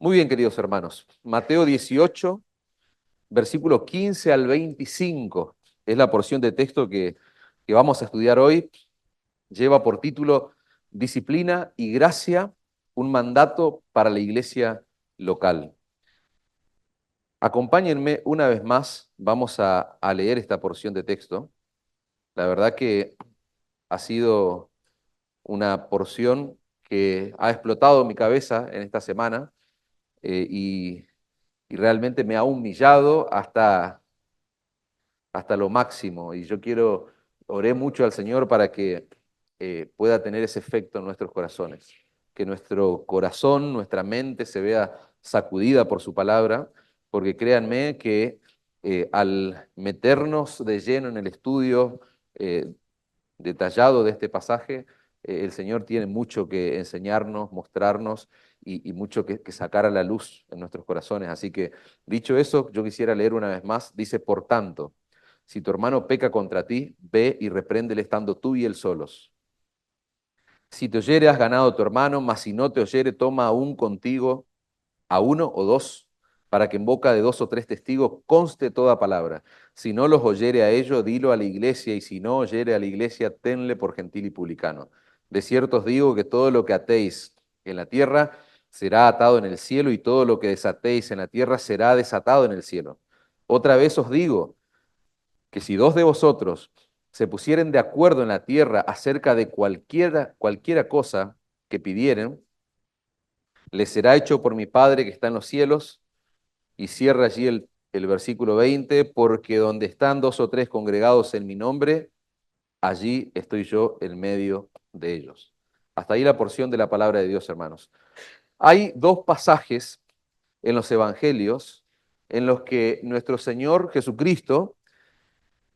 Muy bien, queridos hermanos. Mateo 18, versículo 15 al 25, es la porción de texto que vamos a estudiar hoy. Lleva por título Disciplina y Gracia, un mandato para la iglesia local. Acompáñenme una vez más, vamos a leer esta porción de texto. La verdad que ha sido una porción que ha explotado mi cabeza en esta semana y realmente me ha humillado hasta lo máximo. Y oré mucho al Señor para que pueda tener ese efecto en nuestros corazones, que nuestro corazón, nuestra mente se vea sacudida por su palabra, porque créanme que al meternos de lleno en el estudio detallado de este pasaje, el Señor tiene mucho que enseñarnos, mostrarnos y mucho que sacar a la luz en nuestros corazones. Así que, dicho eso, yo quisiera leer una vez más. Dice, por tanto, si tu hermano peca contra ti, ve y repréndele estando tú y él solos. Si te oyere, has ganado a tu hermano, mas si no te oyere, toma aún contigo a uno o dos, para que en boca de dos o tres testigos conste toda palabra. Si no los oyere a ellos, dilo a la iglesia, y si no oyere a la iglesia, tenle por gentil y publicano. De cierto os digo que todo lo que atéis en la tierra será atado en el cielo, y todo lo que desatéis en la tierra será desatado en el cielo. Otra vez os digo que si dos de vosotros se pusieren de acuerdo en la tierra acerca de cualquiera cosa que pidieren, les será hecho por mi Padre que está en los cielos. Y cierra allí el versículo 20, porque donde están dos o tres congregados en mi nombre, allí estoy yo en medio de ellos. Hasta ahí la porción de la palabra de Dios, hermanos. Hay dos pasajes en los evangelios en los que nuestro Señor Jesucristo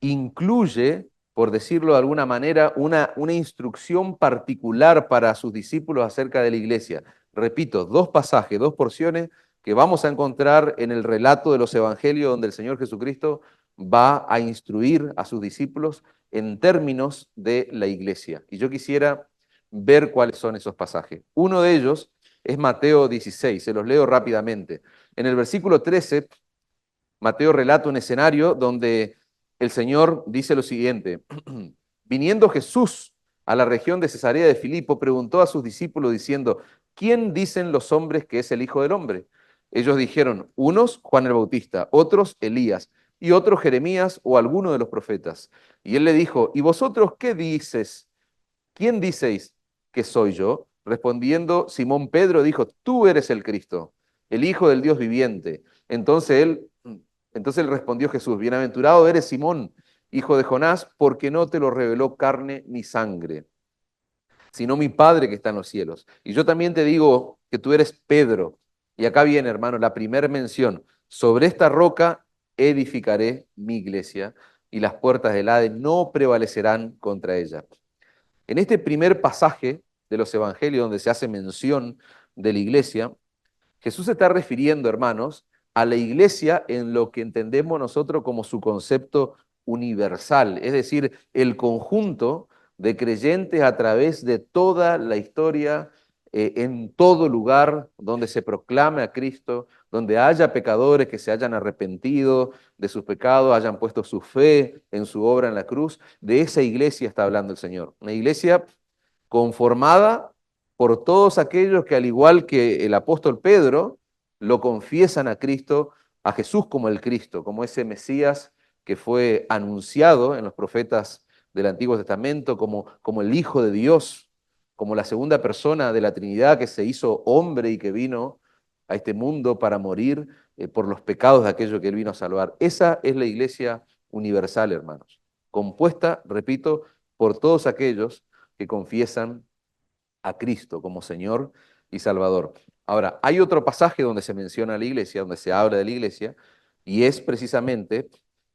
incluye, por decirlo de alguna manera, una instrucción particular para sus discípulos acerca de la iglesia. Repito, dos pasajes, dos porciones que vamos a encontrar en el relato de los evangelios donde el Señor Jesucristo va a instruir a sus discípulos en términos de la iglesia. Y yo quisiera ver cuáles son esos pasajes. Uno de ellos es Mateo 16, se los leo rápidamente. En el versículo 13, Mateo relata un escenario donde el Señor dice lo siguiente: viniendo Jesús a la región de Cesarea de Filipo, preguntó a sus discípulos diciendo, ¿quién dicen los hombres que es el Hijo del Hombre? Ellos dijeron, unos Juan el Bautista, otros Elías, y otros Jeremías o alguno de los profetas. Y él le dijo, ¿y vosotros qué dices? ¿Quién diceis que soy yo? Respondiendo, Simón Pedro dijo, tú eres el Cristo, el Hijo del Dios viviente. Entonces él respondió Jesús, bienaventurado eres Simón, hijo de Jonás, porque no te lo reveló carne ni sangre, sino mi Padre que está en los cielos. Y yo también te digo que tú eres Pedro. Y acá viene, hermano, la primera mención. Sobre esta roca edificaré mi iglesia y las puertas del Hades no prevalecerán contra ella. En este primer pasaje de los evangelios donde se hace mención de la iglesia, Jesús se está refiriendo, hermanos, a la iglesia en lo que entendemos nosotros como su concepto universal, es decir, el conjunto de creyentes a través de toda la historia, en todo lugar donde se proclame a Cristo, donde haya pecadores que se hayan arrepentido de sus pecados, hayan puesto su fe en su obra en la cruz. De esa iglesia está hablando el Señor. Una iglesia conformada por todos aquellos que, al igual que el apóstol Pedro, lo confiesan a Cristo, a Jesús como el Cristo, como ese Mesías que fue anunciado en los profetas del Antiguo Testamento, como el Hijo de Dios, como la segunda persona de la Trinidad que se hizo hombre y que vino a este mundo para morir por los pecados de aquello que él vino a salvar. Esa es la iglesia universal, hermanos, compuesta, repito, por todos aquellos que confiesan a Cristo como Señor y Salvador. Ahora, hay otro pasaje donde se menciona la iglesia, donde se habla de la iglesia, y es precisamente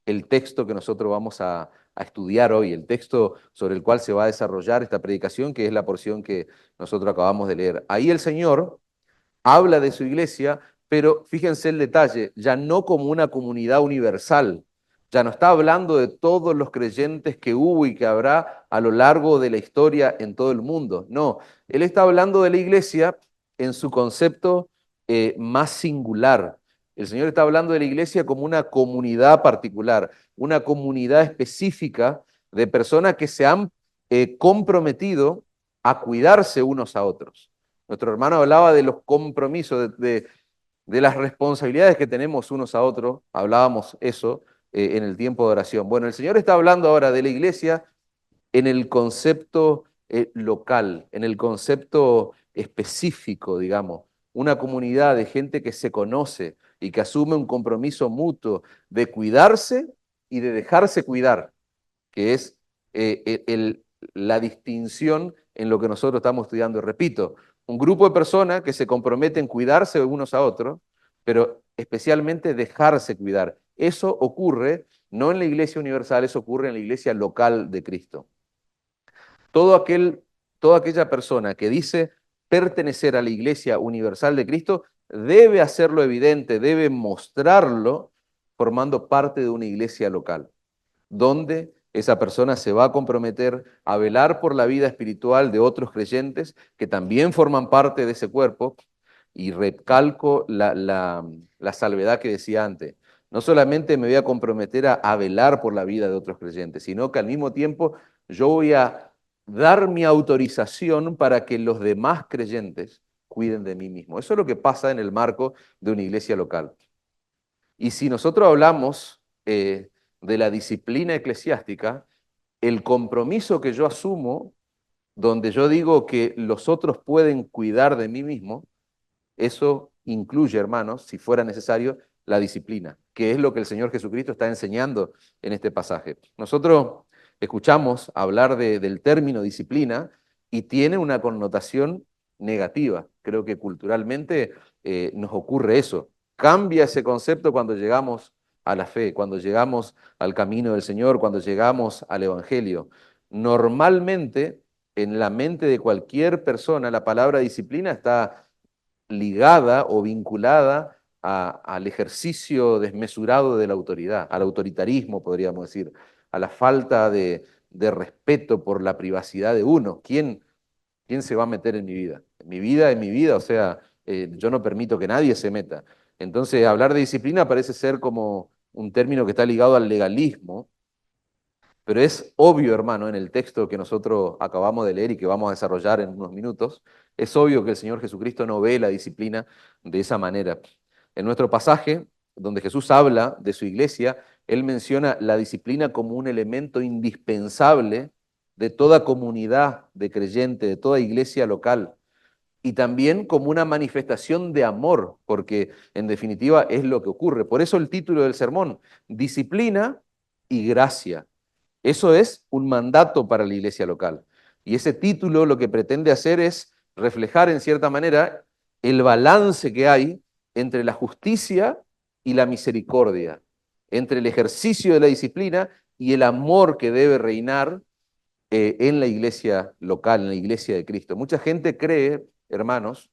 el texto que nosotros vamos a estudiar hoy, el texto sobre el cual se va a desarrollar esta predicación, que es la porción que nosotros acabamos de leer. Ahí el Señor habla de su iglesia, pero fíjense el detalle, ya no como una comunidad universal, ya no está hablando de todos los creyentes que hubo y que habrá a lo largo de la historia en todo el mundo, no, él está hablando de la iglesia en su concepto más singular. El Señor está hablando de la iglesia como una comunidad particular, una comunidad específica de personas que se han comprometido a cuidarse unos a otros. Nuestro hermano hablaba de los compromisos, de las responsabilidades que tenemos unos a otros, hablábamos eso en el tiempo de oración. Bueno, el Señor está hablando ahora de la iglesia en el concepto local, en el concepto específico, digamos, una comunidad de gente que se conoce y que asume un compromiso mutuo de cuidarse y de dejarse cuidar, que es la distinción en lo que nosotros estamos estudiando. Y repito, un grupo de personas que se comprometen en cuidarse unos a otros, pero especialmente dejarse cuidar. Eso ocurre no en la iglesia universal, eso ocurre en la iglesia local de Cristo. Toda aquella persona que dice pertenecer a la iglesia universal de Cristo debe hacerlo evidente, debe mostrarlo formando parte de una iglesia local, donde esa persona se va a comprometer a velar por la vida espiritual de otros creyentes que también forman parte de ese cuerpo. Y recalco la salvedad que decía antes. No solamente me voy a comprometer a velar por la vida de otros creyentes, sino que al mismo tiempo yo voy a dar mi autorización para que los demás creyentes cuiden de mí mismo. Eso es lo que pasa en el marco de una iglesia local. Y si nosotros hablamos de la disciplina eclesiástica, el compromiso que yo asumo, donde yo digo que los otros pueden cuidar de mí mismo, eso incluye, hermanos, si fuera necesario, la disciplina, que es lo que el Señor Jesucristo está enseñando en este pasaje. Nosotros escuchamos hablar del término disciplina y tiene una connotación negativa. Creo que culturalmente nos ocurre eso. Cambia ese concepto cuando llegamos a la fe, cuando llegamos al camino del Señor, cuando llegamos al Evangelio. Normalmente, en la mente de cualquier persona, la palabra disciplina está ligada o vinculada al ejercicio desmesurado de la autoridad, al autoritarismo, podríamos decir, a la falta de respeto por la privacidad de uno. ¿Quién se va a meter en mi vida? En mi vida, o sea, yo no permito que nadie se meta. Entonces, hablar de disciplina parece ser como un término que está ligado al legalismo, pero es obvio, hermano, en el texto que nosotros acabamos de leer y que vamos a desarrollar en unos minutos, es obvio que el Señor Jesucristo no ve la disciplina de esa manera. En nuestro pasaje, donde Jesús habla de su iglesia, Él menciona la disciplina como un elemento indispensable de toda comunidad de creyentes, de toda iglesia local, y también como una manifestación de amor, porque en definitiva es lo que ocurre. Por eso el título del sermón, disciplina y gracia. Eso es un mandato para la iglesia local. Y ese título lo que pretende hacer es reflejar en cierta manera el balance que hay entre la justicia y la misericordia, entre el ejercicio de la disciplina y el amor que debe reinar en la iglesia local, en la iglesia de Cristo. Mucha gente cree, hermanos,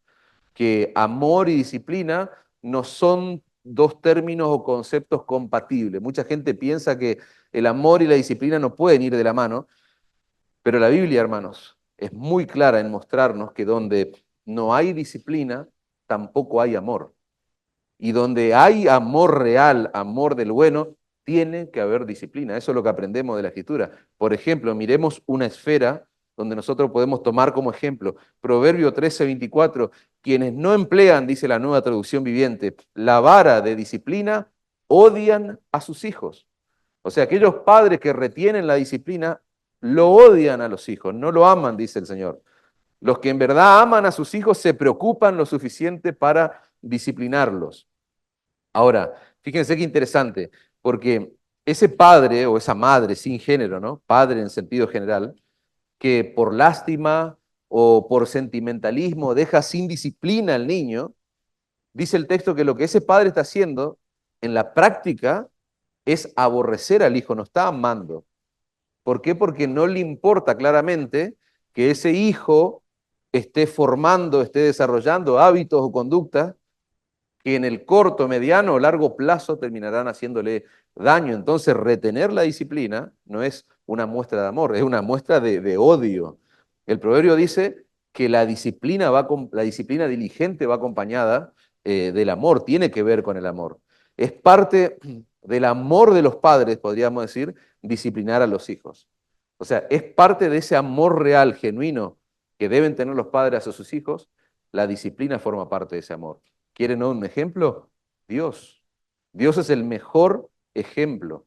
que amor y disciplina no son dos términos o conceptos compatibles. Mucha gente piensa que el amor y la disciplina no pueden ir de la mano, pero la Biblia, hermanos, es muy clara en mostrarnos que donde no hay disciplina, tampoco hay amor. Y donde hay amor real, amor del bueno, tiene que haber disciplina. Eso es lo que aprendemos de la Escritura. Por ejemplo, miremos una esfera donde nosotros podemos tomar como ejemplo. Proverbio 13:24, quienes no emplean, dice la Nueva Traducción Viviente, la vara de disciplina, odian a sus hijos. O sea, aquellos padres que retienen la disciplina, lo odian a los hijos, no lo aman, dice el Señor. Los que en verdad aman a sus hijos se preocupan lo suficiente para disciplinarlos. Ahora, fíjense qué interesante, porque ese padre o esa madre sin género, ¿no? Padre en sentido general, que por lástima o por sentimentalismo deja sin disciplina al niño, dice el texto que lo que ese padre está haciendo en la práctica es aborrecer al hijo, no está amando. ¿Por qué? Porque no le importa claramente que ese hijo esté formando, esté desarrollando hábitos o conductas que en el corto, mediano o largo plazo terminarán haciéndole daño. Entonces, retener la disciplina no es una muestra de amor, es una muestra de odio. El proverbio dice que la disciplina diligente va acompañada del amor, tiene que ver con el amor. Es parte del amor de los padres, podríamos decir, disciplinar a los hijos. O sea, es parte de ese amor real, genuino, que deben tener los padres a sus hijos. La disciplina forma parte de ese amor. ¿Quieren un ejemplo? Dios. Dios es el mejor ejemplo.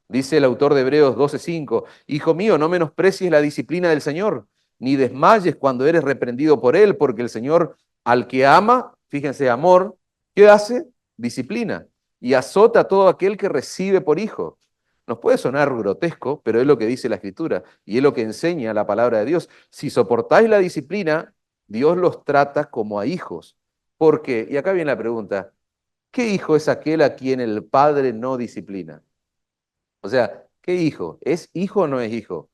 Dice el autor de Hebreos 12:5, Hijo mío, no menosprecies la disciplina del Señor, ni desmayes cuando eres reprendido por Él, porque el Señor al que ama, fíjense, amor, ¿qué hace? Disciplina, y azota a todo aquel que recibe por hijo. Nos puede sonar grotesco, pero es lo que dice la Escritura, y es lo que enseña la palabra de Dios. Si soportáis la disciplina, Dios los trata como a hijos. ¿Por qué? Y acá viene la pregunta, ¿qué hijo es aquel a quien el Padre no disciplina? O sea, ¿qué hijo? ¿Es hijo o no es hijo?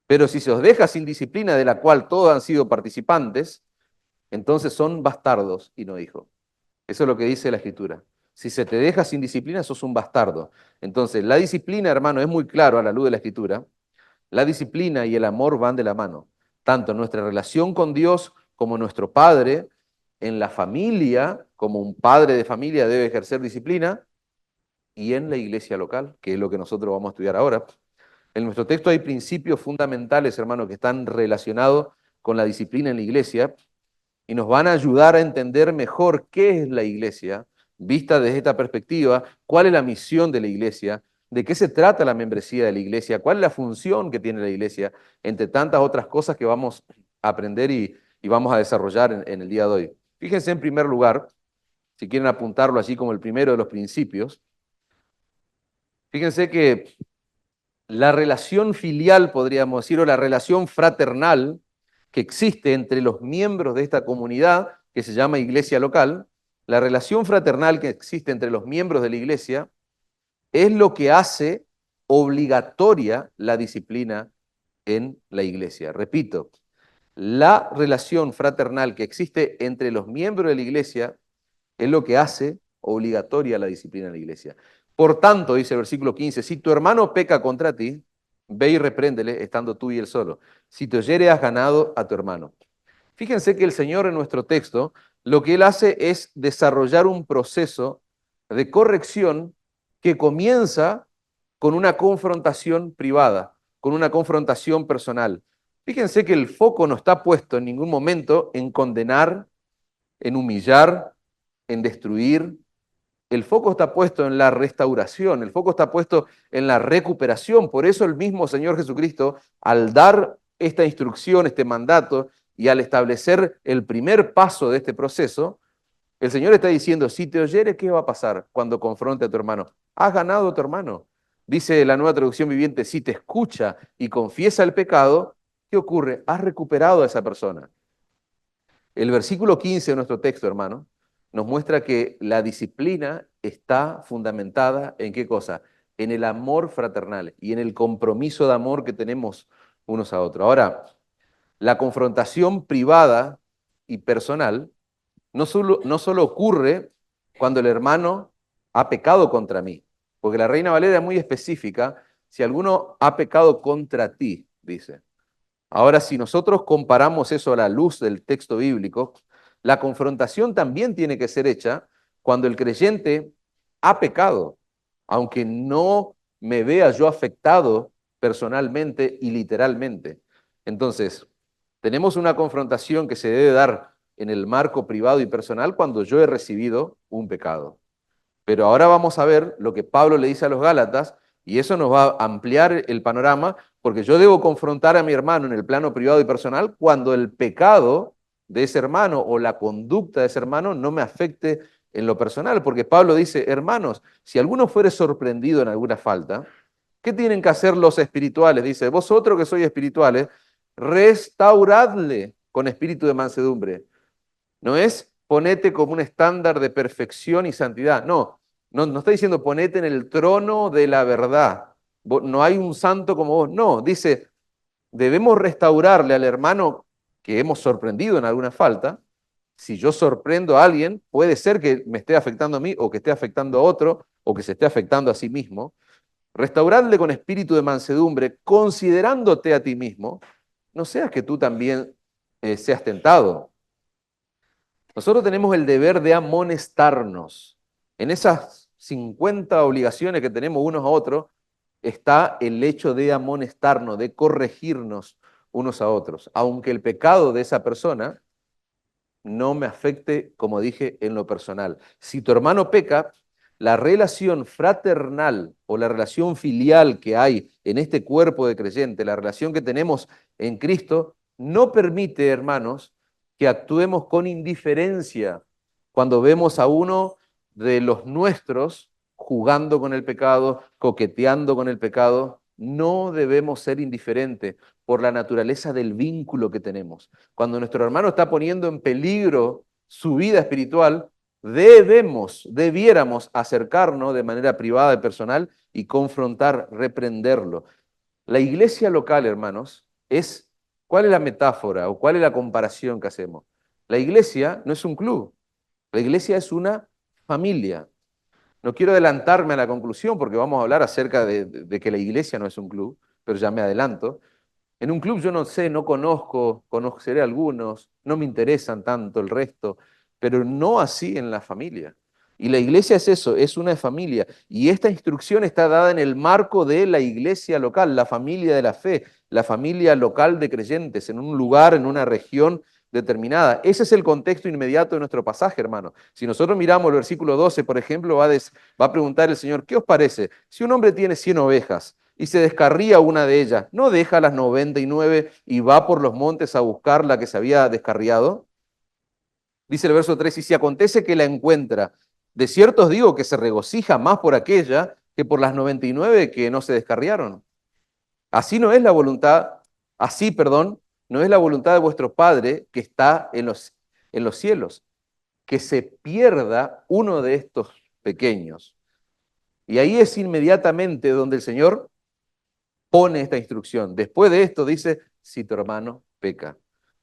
Pero si se os deja sin disciplina de la cual todos han sido participantes, entonces son bastardos y no hijos. Eso es lo que dice la Escritura. Si se te deja sin disciplina, sos un bastardo. Entonces, la disciplina, hermano, es muy claro a la luz de la Escritura. La disciplina y el amor van de la mano. Tanto en nuestra relación con Dios como nuestro Padre, en la familia, como un padre de familia debe ejercer disciplina, y en la iglesia local, que es lo que nosotros vamos a estudiar ahora. En nuestro texto hay principios fundamentales, hermano, que están relacionados con la disciplina en la iglesia y nos van a ayudar a entender mejor qué es la iglesia, vista desde esta perspectiva, cuál es la misión de la iglesia, de qué se trata la membresía de la iglesia, cuál es la función que tiene la iglesia, entre tantas otras cosas que vamos a aprender y vamos a desarrollar en el día de hoy. Fíjense en primer lugar, si quieren apuntarlo así como el primero de los principios, fíjense que la relación filial, podríamos decir, o la relación fraternal que existe entre los miembros de esta comunidad, que se llama iglesia local, la relación fraternal que existe entre los miembros de la iglesia, es lo que hace obligatoria la disciplina en la iglesia. Repito, la relación fraternal que existe entre los miembros de la iglesia es lo que hace obligatoria la disciplina en la iglesia. Por tanto, dice el versículo 15, si tu hermano peca contra ti, ve y repréndele, estando tú y él solo. Si te oyere, has ganado a tu hermano. Fíjense que el Señor en nuestro texto, lo que Él hace es desarrollar un proceso de corrección que comienza con una confrontación privada, con una confrontación personal. Fíjense que el foco no está puesto en ningún momento en condenar, en humillar, en destruir. El foco está puesto en la restauración, el foco está puesto en la recuperación. Por eso el mismo Señor Jesucristo, al dar esta instrucción, este mandato, y al establecer el primer paso de este proceso, el Señor está diciendo, si te oyere, ¿qué va a pasar cuando confronte a tu hermano? Has ganado a tu hermano. Dice la Nueva Traducción Viviente, si te escucha y confiesa el pecado, ¿qué ocurre? Has recuperado a esa persona. El versículo 15 de nuestro texto, hermano, nos muestra que la disciplina está fundamentada en qué cosa? En el amor fraternal y en el compromiso de amor que tenemos unos a otros. Ahora, la confrontación privada y personal no solo ocurre cuando el hermano ha pecado contra mí, porque la Reina Valera es muy específica, si alguno ha pecado contra ti, dice. Ahora, si nosotros comparamos eso a la luz del texto bíblico, la confrontación también tiene que ser hecha cuando el creyente ha pecado, aunque no me vea yo afectado personalmente y literalmente. Entonces, tenemos una confrontación que se debe dar en el marco privado y personal cuando yo he recibido un pecado. Pero ahora vamos a ver lo que Pablo le dice a los Gálatas y eso nos va a ampliar el panorama porque yo debo confrontar a mi hermano en el plano privado y personal cuando el pecado de ese hermano o la conducta de ese hermano no me afecte en lo personal. Porque Pablo dice, hermanos, si alguno fuere sorprendido en alguna falta, ¿qué tienen que hacer los espirituales? Dice, vosotros que sois espirituales, restauradle con espíritu de mansedumbre. No es ponete como un estándar de perfección y santidad. No, no está diciendo ponete en el trono de la verdad. No hay un santo como vos. No, dice, debemos restaurarle al hermano que hemos sorprendido en alguna falta. Si yo sorprendo a alguien, puede ser que me esté afectando a mí o que esté afectando a otro o que se esté afectando a sí mismo. Restaurarle con espíritu de mansedumbre, considerándote a ti mismo, no seas que tú también seas tentado. Nosotros tenemos el deber de amonestarnos. En esas 50 obligaciones que tenemos unos a otros, está el hecho de amonestarnos, de corregirnos unos a otros. Aunque el pecado de esa persona no me afecte, como dije, en lo personal. Si tu hermano peca, la relación fraternal o la relación filial que hay en este cuerpo de creyente, la relación que tenemos en Cristo, no permite, hermanos, que actuemos con indiferencia cuando vemos a uno de los nuestros jugando con el pecado, coqueteando con el pecado. No debemos ser indiferentes por la naturaleza del vínculo que tenemos. Cuando nuestro hermano está poniendo en peligro su vida espiritual, debiéramos acercarnos de manera privada y personal y confrontar, reprenderlo. La iglesia local, hermanos, ¿cuál es la metáfora o cuál es la comparación que hacemos? La iglesia no es un club, la iglesia es una familia. No quiero adelantarme a la conclusión porque vamos a hablar acerca de que la iglesia no es un club, pero ya me adelanto. En un club yo no sé, no conozco, conoceré algunos, no me interesan tanto el resto, pero no así en la familia. Y la iglesia es eso, es una familia. Y esta instrucción está dada en el marco de la iglesia local, la familia de la fe, la familia local de creyentes, en un lugar, en una región determinada. Ese es el contexto inmediato de nuestro pasaje, hermano. Si nosotros miramos el versículo 12, por ejemplo, va a preguntar el Señor, ¿qué os parece? Si un hombre tiene 100 ovejas, y se descarría una de ellas, ¿no deja las 99 y va por los montes a buscar la que se había descarriado? Dice el verso 3, y si acontece que la encuentra, de cierto os digo que se regocija más por aquella que por las 99 que no se descarriaron. Así no es la voluntad, así, perdón, no es la voluntad de vuestro Padre que está en los cielos, que se pierda uno de estos pequeños. Y ahí es inmediatamente donde el Señor pone esta instrucción. Después de esto dice, si tu hermano peca.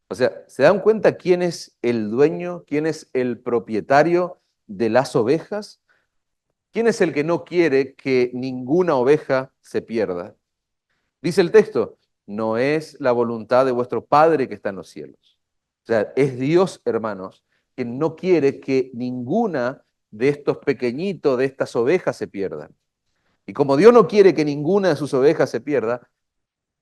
O sea, ¿se dan cuenta quién es el dueño, quién es el propietario de las ovejas? ¿Quién es el que no quiere que ninguna oveja se pierda? Dice el texto, no es la voluntad de vuestro Padre que está en los cielos. O sea, es Dios, hermanos, quien no quiere que ninguna de estos pequeñitos, de estas ovejas se pierdan. Y como Dios no quiere que ninguna de sus ovejas se pierda,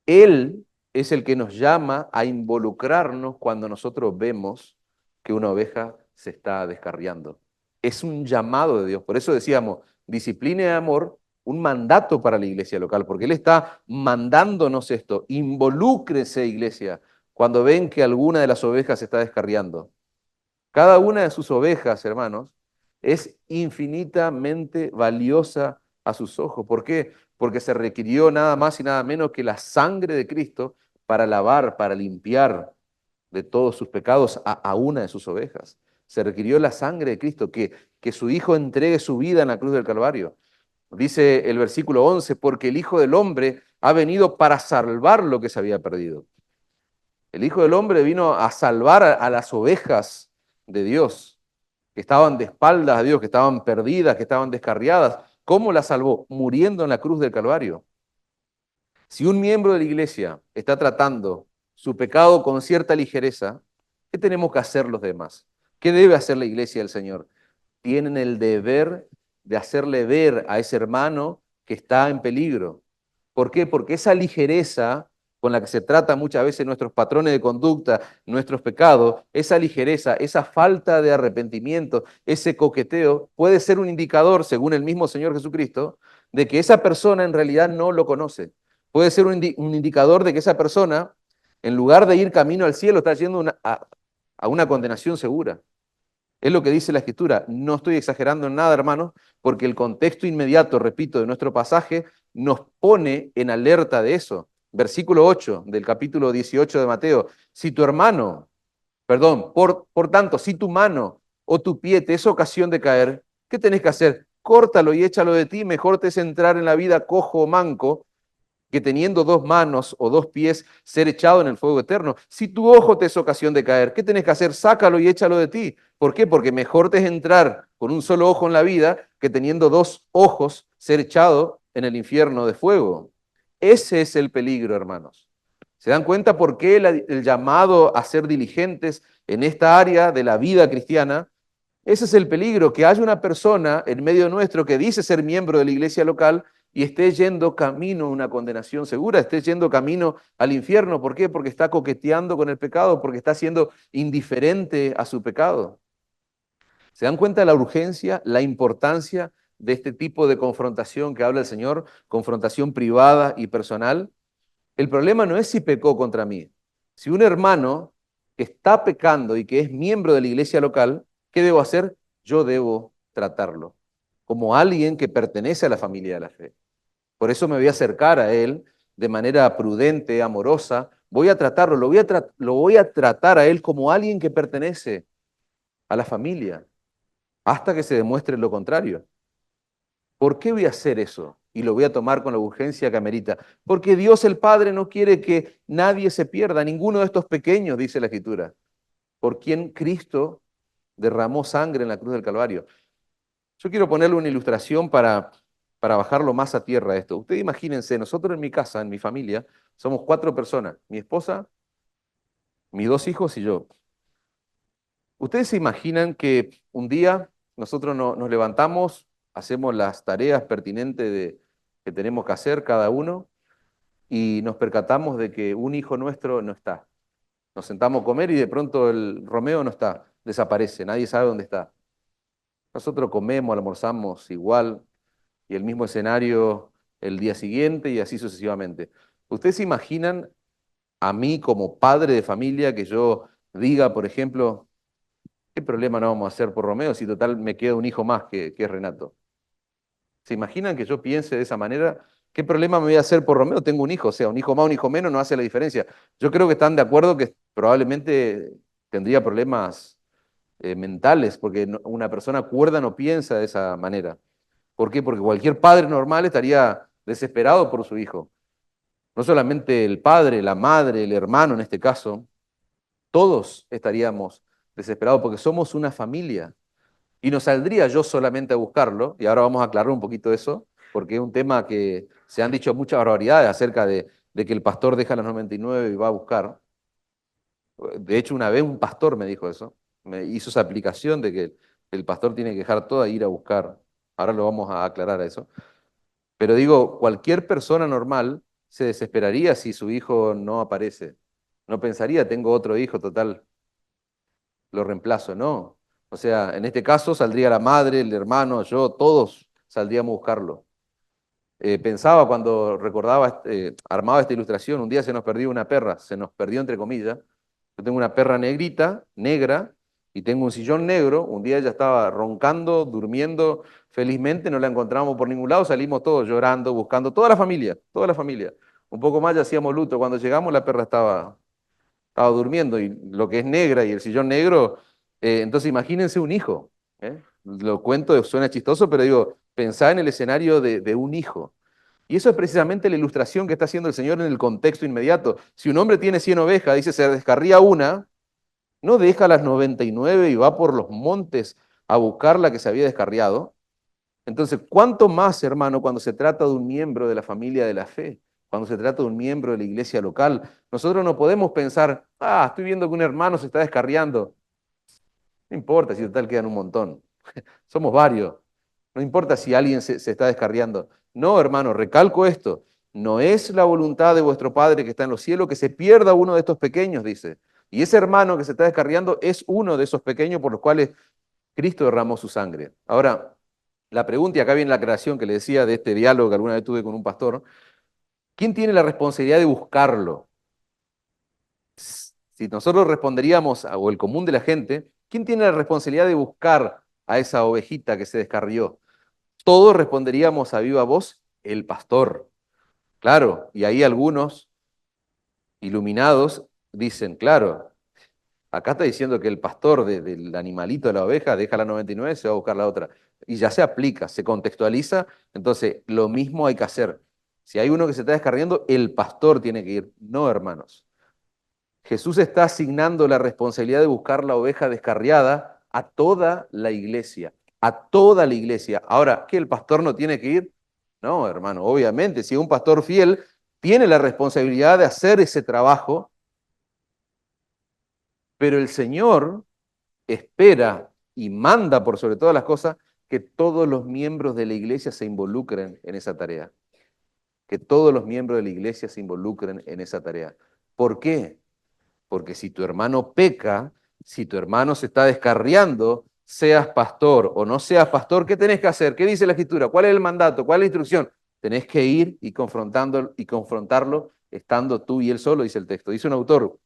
Él es el que nos llama a involucrarnos cuando nosotros vemos que una oveja se está descarriando. Es un llamado de Dios. Por eso decíamos, disciplina y amor, un mandato para la iglesia local, porque Él está mandándonos esto. Involúcrese, iglesia, cuando ven que alguna de las ovejas se está descarriando. Cada una de sus ovejas, hermanos, es infinitamente valiosa a sus ojos. ¿Por qué? Porque se requirió nada más y nada menos que la sangre de Cristo para lavar, para limpiar de todos sus pecados a una de sus ovejas. Se requirió la sangre de Cristo, que su Hijo entregue su vida en la cruz del Calvario. Dice el versículo 11, porque el Hijo del Hombre ha venido para salvar lo que se había perdido. El Hijo del Hombre vino a salvar a las ovejas de Dios, que estaban de espaldas a Dios, que estaban perdidas, que estaban descarriadas. ¿Cómo las salvó? Muriendo en la cruz del Calvario. Si un miembro de la iglesia está tratando su pecado con cierta ligereza, ¿qué tenemos que hacer los demás? ¿Qué debe hacer la iglesia del Señor? Tienen el deber de hacerle ver a ese hermano que está en peligro. ¿Por qué? Porque esa ligereza con la que se trata muchas veces nuestros patrones de conducta, nuestros pecados, esa ligereza, esa falta de arrepentimiento, ese coqueteo, puede ser un indicador, según el mismo Señor Jesucristo, de que esa persona en realidad no lo conoce. Puede ser un indicador de que esa persona, en lugar de ir camino al cielo, está yendo a una condenación segura. Es lo que dice la Escritura. No estoy exagerando en nada, hermanos, porque el contexto inmediato, repito, de nuestro pasaje nos pone en alerta de eso. Versículo 8 del capítulo 18 de Mateo. Si tu hermano, perdón, por tanto, si tu mano o tu pie te es ocasión de caer, ¿qué tenés que hacer? Córtalo y échalo de ti. Mejor te es entrar en la vida cojo o manco que teniendo dos manos o dos pies ser echado en el fuego eterno. Si tu ojo te es ocasión de caer, ¿qué tenés que hacer? Sácalo y échalo de ti. ¿Por qué? Porque mejor te es entrar con un solo ojo en la vida que teniendo dos ojos ser echado en el infierno de fuego. Ese es el peligro, hermanos. ¿Se dan cuenta por qué el llamado a ser diligentes en esta área de la vida cristiana? Ese es el peligro, que haya una persona en medio nuestro que dice ser miembro de la iglesia local y esté yendo camino a una condenación segura, esté yendo camino al infierno. ¿Por qué? Porque está coqueteando con el pecado, porque está siendo indiferente a su pecado. ¿Se dan cuenta de la urgencia, la importancia de este tipo de confrontación que habla el Señor? Confrontación privada y personal. El problema no es si pecó contra mí. Si un hermano que está pecando y que es miembro de la iglesia local, ¿qué debo hacer? Yo debo tratarlo como alguien que pertenece a la familia de la fe. Por eso me voy a acercar a él de manera prudente, amorosa. Voy a tratarlo, lo voy a tratar a él como alguien que pertenece a la familia, hasta que se demuestre lo contrario. ¿Por qué voy a hacer eso? Y lo voy a tomar con la urgencia que amerita. Porque Dios el Padre no quiere que nadie se pierda, ninguno de estos pequeños, dice la Escritura, por quien Cristo derramó sangre en la cruz del Calvario. Yo quiero ponerle una ilustración para bajarlo más a tierra esto. Ustedes imagínense, nosotros en mi casa, en mi familia, somos 4 personas, mi esposa, mis 2 hijos y yo. ¿Ustedes se imaginan que un día nosotros nos levantamos, hacemos las tareas pertinentes que tenemos que hacer cada uno y nos percatamos de que un hijo nuestro no está? Nos sentamos a comer y de pronto el Romeo no está, desaparece, nadie sabe dónde está. Nosotros comemos, almorzamos igual y el mismo escenario el día siguiente y así sucesivamente. ¿Ustedes se imaginan a mí como padre de familia que yo diga, por ejemplo, ¿qué problema no vamos a hacer por Romeo si total me queda un hijo más que es Renato? ¿Se imaginan que yo piense de esa manera? ¿Qué problema me voy a hacer por Romeo? Tengo un hijo, o sea, un hijo más, un hijo menos no hace la diferencia. Yo creo que están de acuerdo que probablemente tendría problemas mentales, porque una persona cuerda no piensa de esa manera. ¿Por qué? Porque cualquier padre normal estaría desesperado por su hijo. No solamente el padre, la madre, el hermano en este caso, todos estaríamos desesperados porque somos una familia. Y no saldría yo solamente a buscarlo, y ahora vamos a aclarar un poquito eso, porque es un tema que se han dicho muchas barbaridades acerca de que el pastor deja las 99 y va a buscar. De hecho, una vez un pastor me dijo eso, me hizo esa aplicación de que el pastor tiene que dejar todo e ir a buscar. Ahora lo vamos a aclarar a eso. Pero digo, cualquier persona normal se desesperaría si su hijo no aparece. No pensaría, tengo otro hijo, total, lo reemplazo, no. O sea, en este caso saldría la madre, el hermano, yo, todos saldríamos a buscarlo. Pensaba cuando recordaba, armaba esta ilustración, un día se nos perdió una perra, se nos perdió entre comillas. Yo tengo una perra negrita, negra, y tengo un sillón negro. Un día ella estaba roncando, durmiendo felizmente, no la encontramos por ningún lado, salimos todos llorando, buscando, toda la familia, toda la familia. Un poco más ya hacíamos luto. Cuando llegamos la perra estaba durmiendo y lo que es negra y el sillón negro, entonces imagínense un hijo. Lo cuento, suena chistoso, pero digo, pensá en el escenario de un hijo. Y eso es precisamente la ilustración que está haciendo el Señor en el contexto inmediato. Si un hombre tiene 100 ovejas, dice, se descarría una, no deja las 99 y va por los montes a buscar la que se había descarriado. Entonces, ¿cuánto más, hermano, cuando se trata de un miembro de la familia de la fe? Cuando se trata de un miembro de la iglesia local, nosotros no podemos pensar, estoy viendo que un hermano se está descarriando. No importa si total quedan un montón. Somos varios. No importa si alguien se está descarriando. No, hermano, recalco esto. No es la voluntad de vuestro Padre que está en los cielos que se pierda uno de estos pequeños, dice. Y ese hermano que se está descarriando es uno de esos pequeños por los cuales Cristo derramó su sangre. Ahora, la pregunta, y acá viene la aclaración que le decía de este diálogo que alguna vez tuve con un pastor, ¿quién tiene la responsabilidad de buscarlo? Si nosotros responderíamos, o el común de la gente, ¿quién tiene la responsabilidad de buscar a esa ovejita que se descarrió? Todos responderíamos a viva voz, el pastor. Claro, y ahí algunos iluminados dicen, claro, acá está diciendo que el pastor del animalito de la oveja deja la 99, se va a buscar la otra. Y ya se aplica, se contextualiza, entonces lo mismo hay que hacer. Si hay uno que se está descarriando, el pastor tiene que ir, no hermanos. Jesús está asignando la responsabilidad de buscar la oveja descarriada a toda la iglesia, a toda la iglesia. Ahora, ¿que el pastor no tiene que ir? No, hermano, obviamente, si es un pastor fiel, tiene la responsabilidad de hacer ese trabajo, pero el Señor espera y manda por sobre todas las cosas que todos los miembros de la iglesia se involucren en esa tarea. Que todos los miembros de la iglesia se involucren en esa tarea. ¿Por qué? Porque si tu hermano peca, si tu hermano se está descarriando, seas pastor o no seas pastor, ¿qué tenés que hacer? ¿Qué dice la Escritura? ¿Cuál es el mandato? ¿Cuál es la instrucción? Tenés que ir y confrontarlo estando tú y él solo, dice el texto. Dice un autor,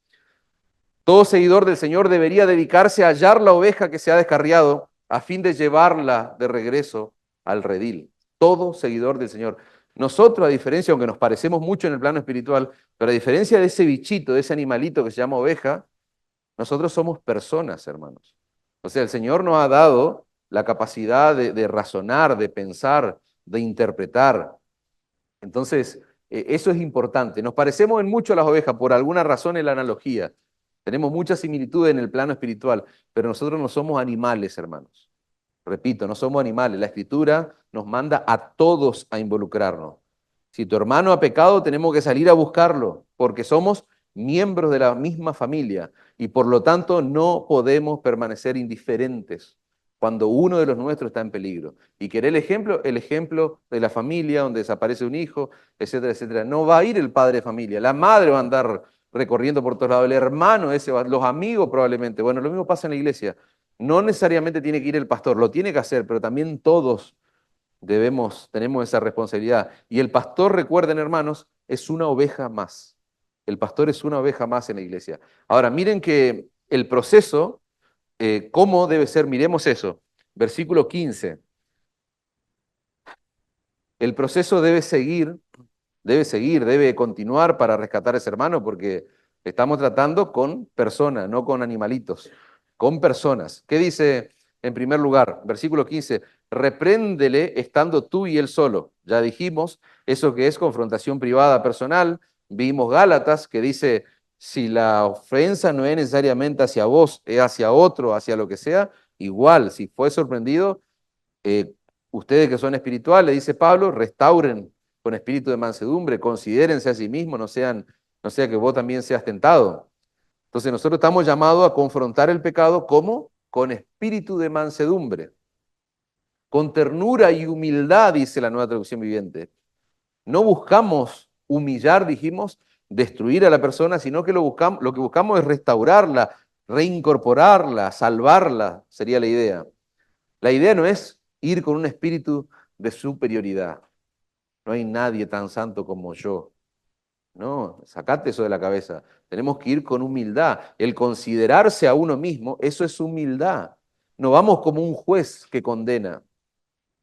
todo seguidor del Señor debería dedicarse a hallar la oveja que se ha descarriado a fin de llevarla de regreso al redil. Todo seguidor del Señor. Nosotros, a diferencia, aunque nos parecemos mucho en el plano espiritual, pero a diferencia de ese bichito, de ese animalito que se llama oveja, nosotros somos personas, hermanos. O sea, el Señor nos ha dado la capacidad de razonar, de pensar, de interpretar. Entonces, eso es importante. Nos parecemos en mucho a las ovejas, por alguna razón en la analogía. Tenemos mucha similitud en el plano espiritual, pero nosotros no somos animales, hermanos. Repito, no somos animales. La Escritura nos manda a todos a involucrarnos. Si tu hermano ha pecado, tenemos que salir a buscarlo, porque somos miembros de la misma familia y por lo tanto no podemos permanecer indiferentes cuando uno de los nuestros está en peligro. Y querer el ejemplo de la familia donde desaparece un hijo, etcétera, etcétera. No va a ir el padre de familia, la madre va a andar recorriendo por todos lados, el hermano ese, los amigos probablemente. Bueno, lo mismo pasa en la iglesia. No necesariamente tiene que ir el pastor, lo tiene que hacer, pero también todos tenemos esa responsabilidad. Y el pastor, recuerden hermanos, es una oveja más. El pastor es una oveja más en la iglesia. Ahora, miren que el proceso, ¿cómo debe ser? Miremos eso. Versículo 15. El proceso debe continuar para rescatar a ese hermano, porque estamos tratando con personas, no con animalitos, con personas. ¿Qué dice en primer lugar? Versículo 15, repréndele estando tú y él solo. Ya dijimos, eso que es confrontación privada personal. Vimos Gálatas, que dice, si la ofensa no es necesariamente hacia vos, es hacia otro, hacia lo que sea, igual, si fue sorprendido, eh, ustedes que son espirituales, dice Pablo, restauren con espíritu de mansedumbre, considérense a sí mismos, no sea que vos también seas tentado. Entonces nosotros estamos llamados a confrontar el pecado, ¿cómo? Con espíritu de mansedumbre, con ternura y humildad, dice la Nueva Traducción Viviente. No buscamos humillar, dijimos, destruir a la persona, sino que lo que buscamos es restaurarla, reincorporarla, salvarla, sería la idea. La idea no es ir con un espíritu de superioridad. No hay nadie tan santo como yo. No, sacate eso de la cabeza. Tenemos que ir con humildad. El considerarse a uno mismo, eso es humildad. No vamos como un juez que condena,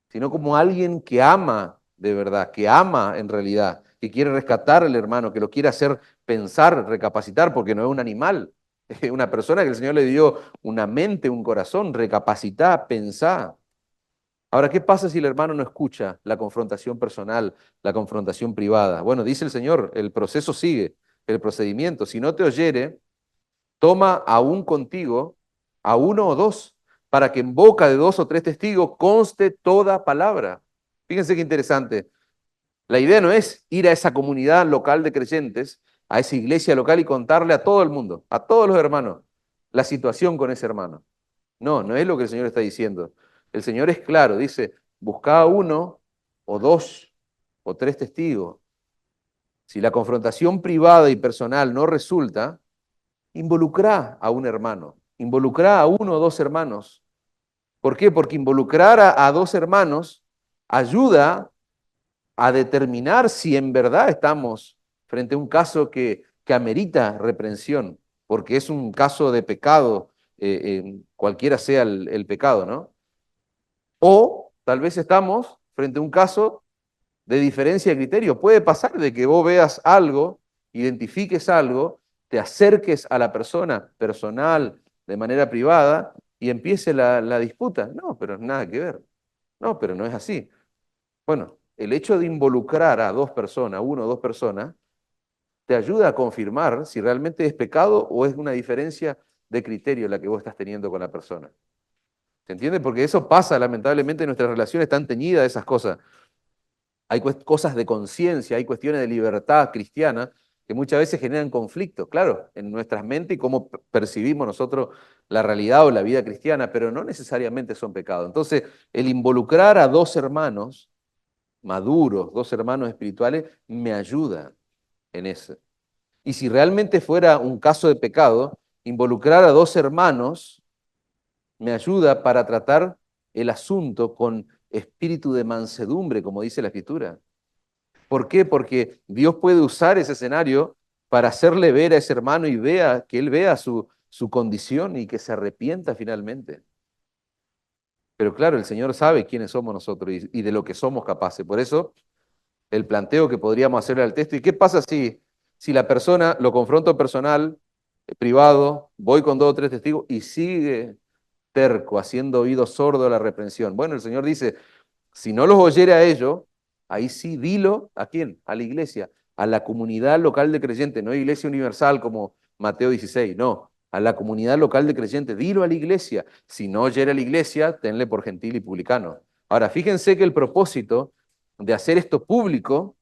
sino como alguien que ama de verdad, que ama en realidad, que quiere rescatar al hermano, que lo quiere hacer pensar, recapacitar, porque no es un animal, es una persona que el Señor le dio una mente, un corazón, recapacitá, pensá. Ahora, ¿qué pasa si el hermano no escucha la confrontación personal, la confrontación privada? Bueno, dice el Señor, el proceso sigue, el procedimiento. Si no te oyere, toma aún contigo a uno o dos, para que en boca de dos o tres testigos conste toda palabra. Fíjense qué interesante. La idea no es ir a esa comunidad local de creyentes, a esa iglesia local y contarle a todo el mundo, a todos los hermanos, la situación con ese hermano. No, no es lo que el Señor está diciendo. El Señor es claro, dice, busca a uno o dos o tres testigos. Si la confrontación privada y personal no resulta, involucra a un hermano, involucra a uno o dos hermanos. ¿Por qué? Porque involucrar a dos hermanos ayuda a determinar si en verdad estamos frente a un caso que amerita reprensión, porque es un caso de pecado, cualquiera sea el pecado, ¿no? O tal vez estamos frente a un caso de diferencia de criterio. Puede pasar de que vos veas algo, identifiques algo, te acerques a la persona personal, de manera privada, y empiece la disputa. No, pero nada que ver. No, pero no es así. Bueno, el hecho de involucrar a dos personas, uno o dos personas, te ayuda a confirmar si realmente es pecado o es una diferencia de criterio la que vos estás teniendo con la persona. ¿Se entiende? Porque eso pasa, lamentablemente, en nuestras relaciones están teñidas de esas cosas. Hay cosas de conciencia, hay cuestiones de libertad cristiana que muchas veces generan conflicto, claro, en nuestras mentes y cómo percibimos nosotros la realidad o la vida cristiana, pero no necesariamente son pecados. Entonces, el involucrar a dos hermanos maduros, dos hermanos espirituales, me ayuda en eso. Y si realmente fuera un caso de pecado, involucrar a dos hermanos me ayuda para tratar el asunto con espíritu de mansedumbre, como dice la Escritura. ¿Por qué? Porque Dios puede usar ese escenario para hacerle ver a ese hermano y que él vea su condición y que se arrepienta finalmente. Pero claro, el Señor sabe quiénes somos nosotros y de lo que somos capaces. Por eso, el planteo que podríamos hacerle al texto, ¿y qué pasa si la persona, lo confronto personal, privado, voy con dos o tres testigos y sigue terco, haciendo oído sordo a la reprensión? Bueno, el Señor dice, si no los oyere a ellos, ahí sí dilo, ¿a quién? A la iglesia, a la comunidad local de creyentes, no iglesia universal como Mateo 16, no, a la comunidad local de creyentes, dilo a la iglesia. Si no oyere a la iglesia, tenle por gentil y publicano. Ahora, fíjense que el propósito de hacer esto público,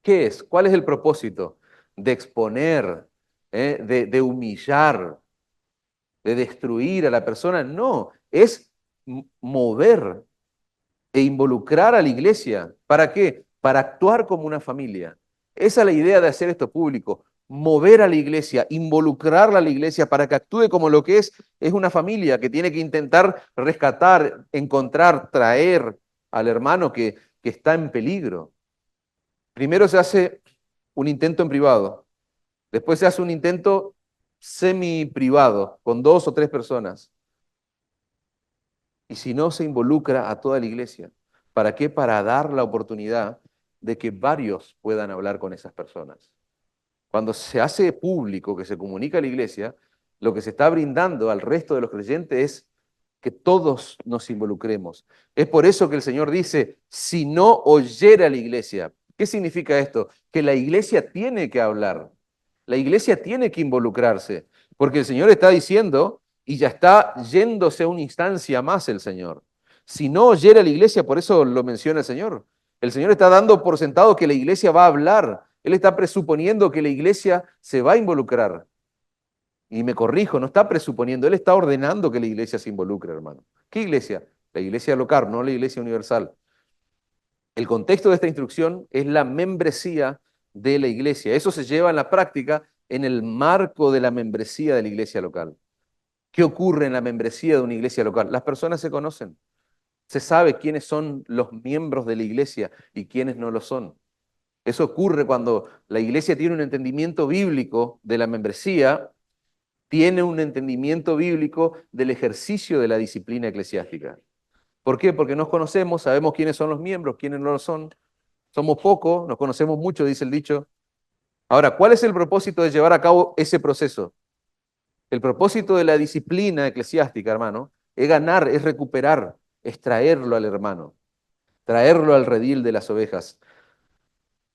¿qué es? ¿Cuál es el propósito? De exponer, de humillar, de destruir a la persona. No, es mover e involucrar a la iglesia. ¿Para qué? Para actuar como una familia. Esa es la idea de hacer esto público. Mover a la iglesia, involucrarla a la iglesia para que actúe como lo que es una familia que tiene que intentar rescatar, encontrar, traer al hermano que está en peligro. Primero se hace un intento en privado, después se hace un intento semi privado con dos o tres personas. Y si no, se involucra a toda la iglesia. ¿Para qué? Para dar la oportunidad de que varios puedan hablar con esas personas. Cuando se hace público, que se comunica a la iglesia, lo que se está brindando al resto de los creyentes es que todos nos involucremos. Es por eso que el Señor dice, si no oyera a la iglesia. ¿Qué significa esto? Que la iglesia tiene que hablar. La iglesia tiene que involucrarse. Porque el Señor está diciendo, y ya está yéndose a una instancia más el Señor. Si no oyera a la iglesia, por eso lo menciona el Señor. El Señor está dando por sentado que la iglesia va a hablar. Él está presuponiendo que la iglesia se va a involucrar. Y me corrijo, no está presuponiendo, Él está ordenando que la iglesia se involucre, hermano. ¿Qué iglesia? La iglesia local, no la iglesia universal. El contexto de esta instrucción es la membresía de la iglesia. Eso se lleva en la práctica en el marco de la membresía de la iglesia local. ¿Qué ocurre en la membresía de una iglesia local? Las personas se conocen. Se sabe quiénes son los miembros de la iglesia y quiénes no lo son. Eso ocurre cuando la iglesia tiene un entendimiento bíblico de la membresía, tiene un entendimiento bíblico del ejercicio de la disciplina eclesiástica. ¿Por qué? Porque nos conocemos, sabemos quiénes son los miembros, quiénes no lo son. Somos pocos, nos conocemos mucho, dice el dicho. Ahora, ¿cuál es el propósito de llevar a cabo ese proceso? El propósito de la disciplina eclesiástica, hermano, es ganar, es recuperar, es traerlo al hermano, traerlo al redil de las ovejas.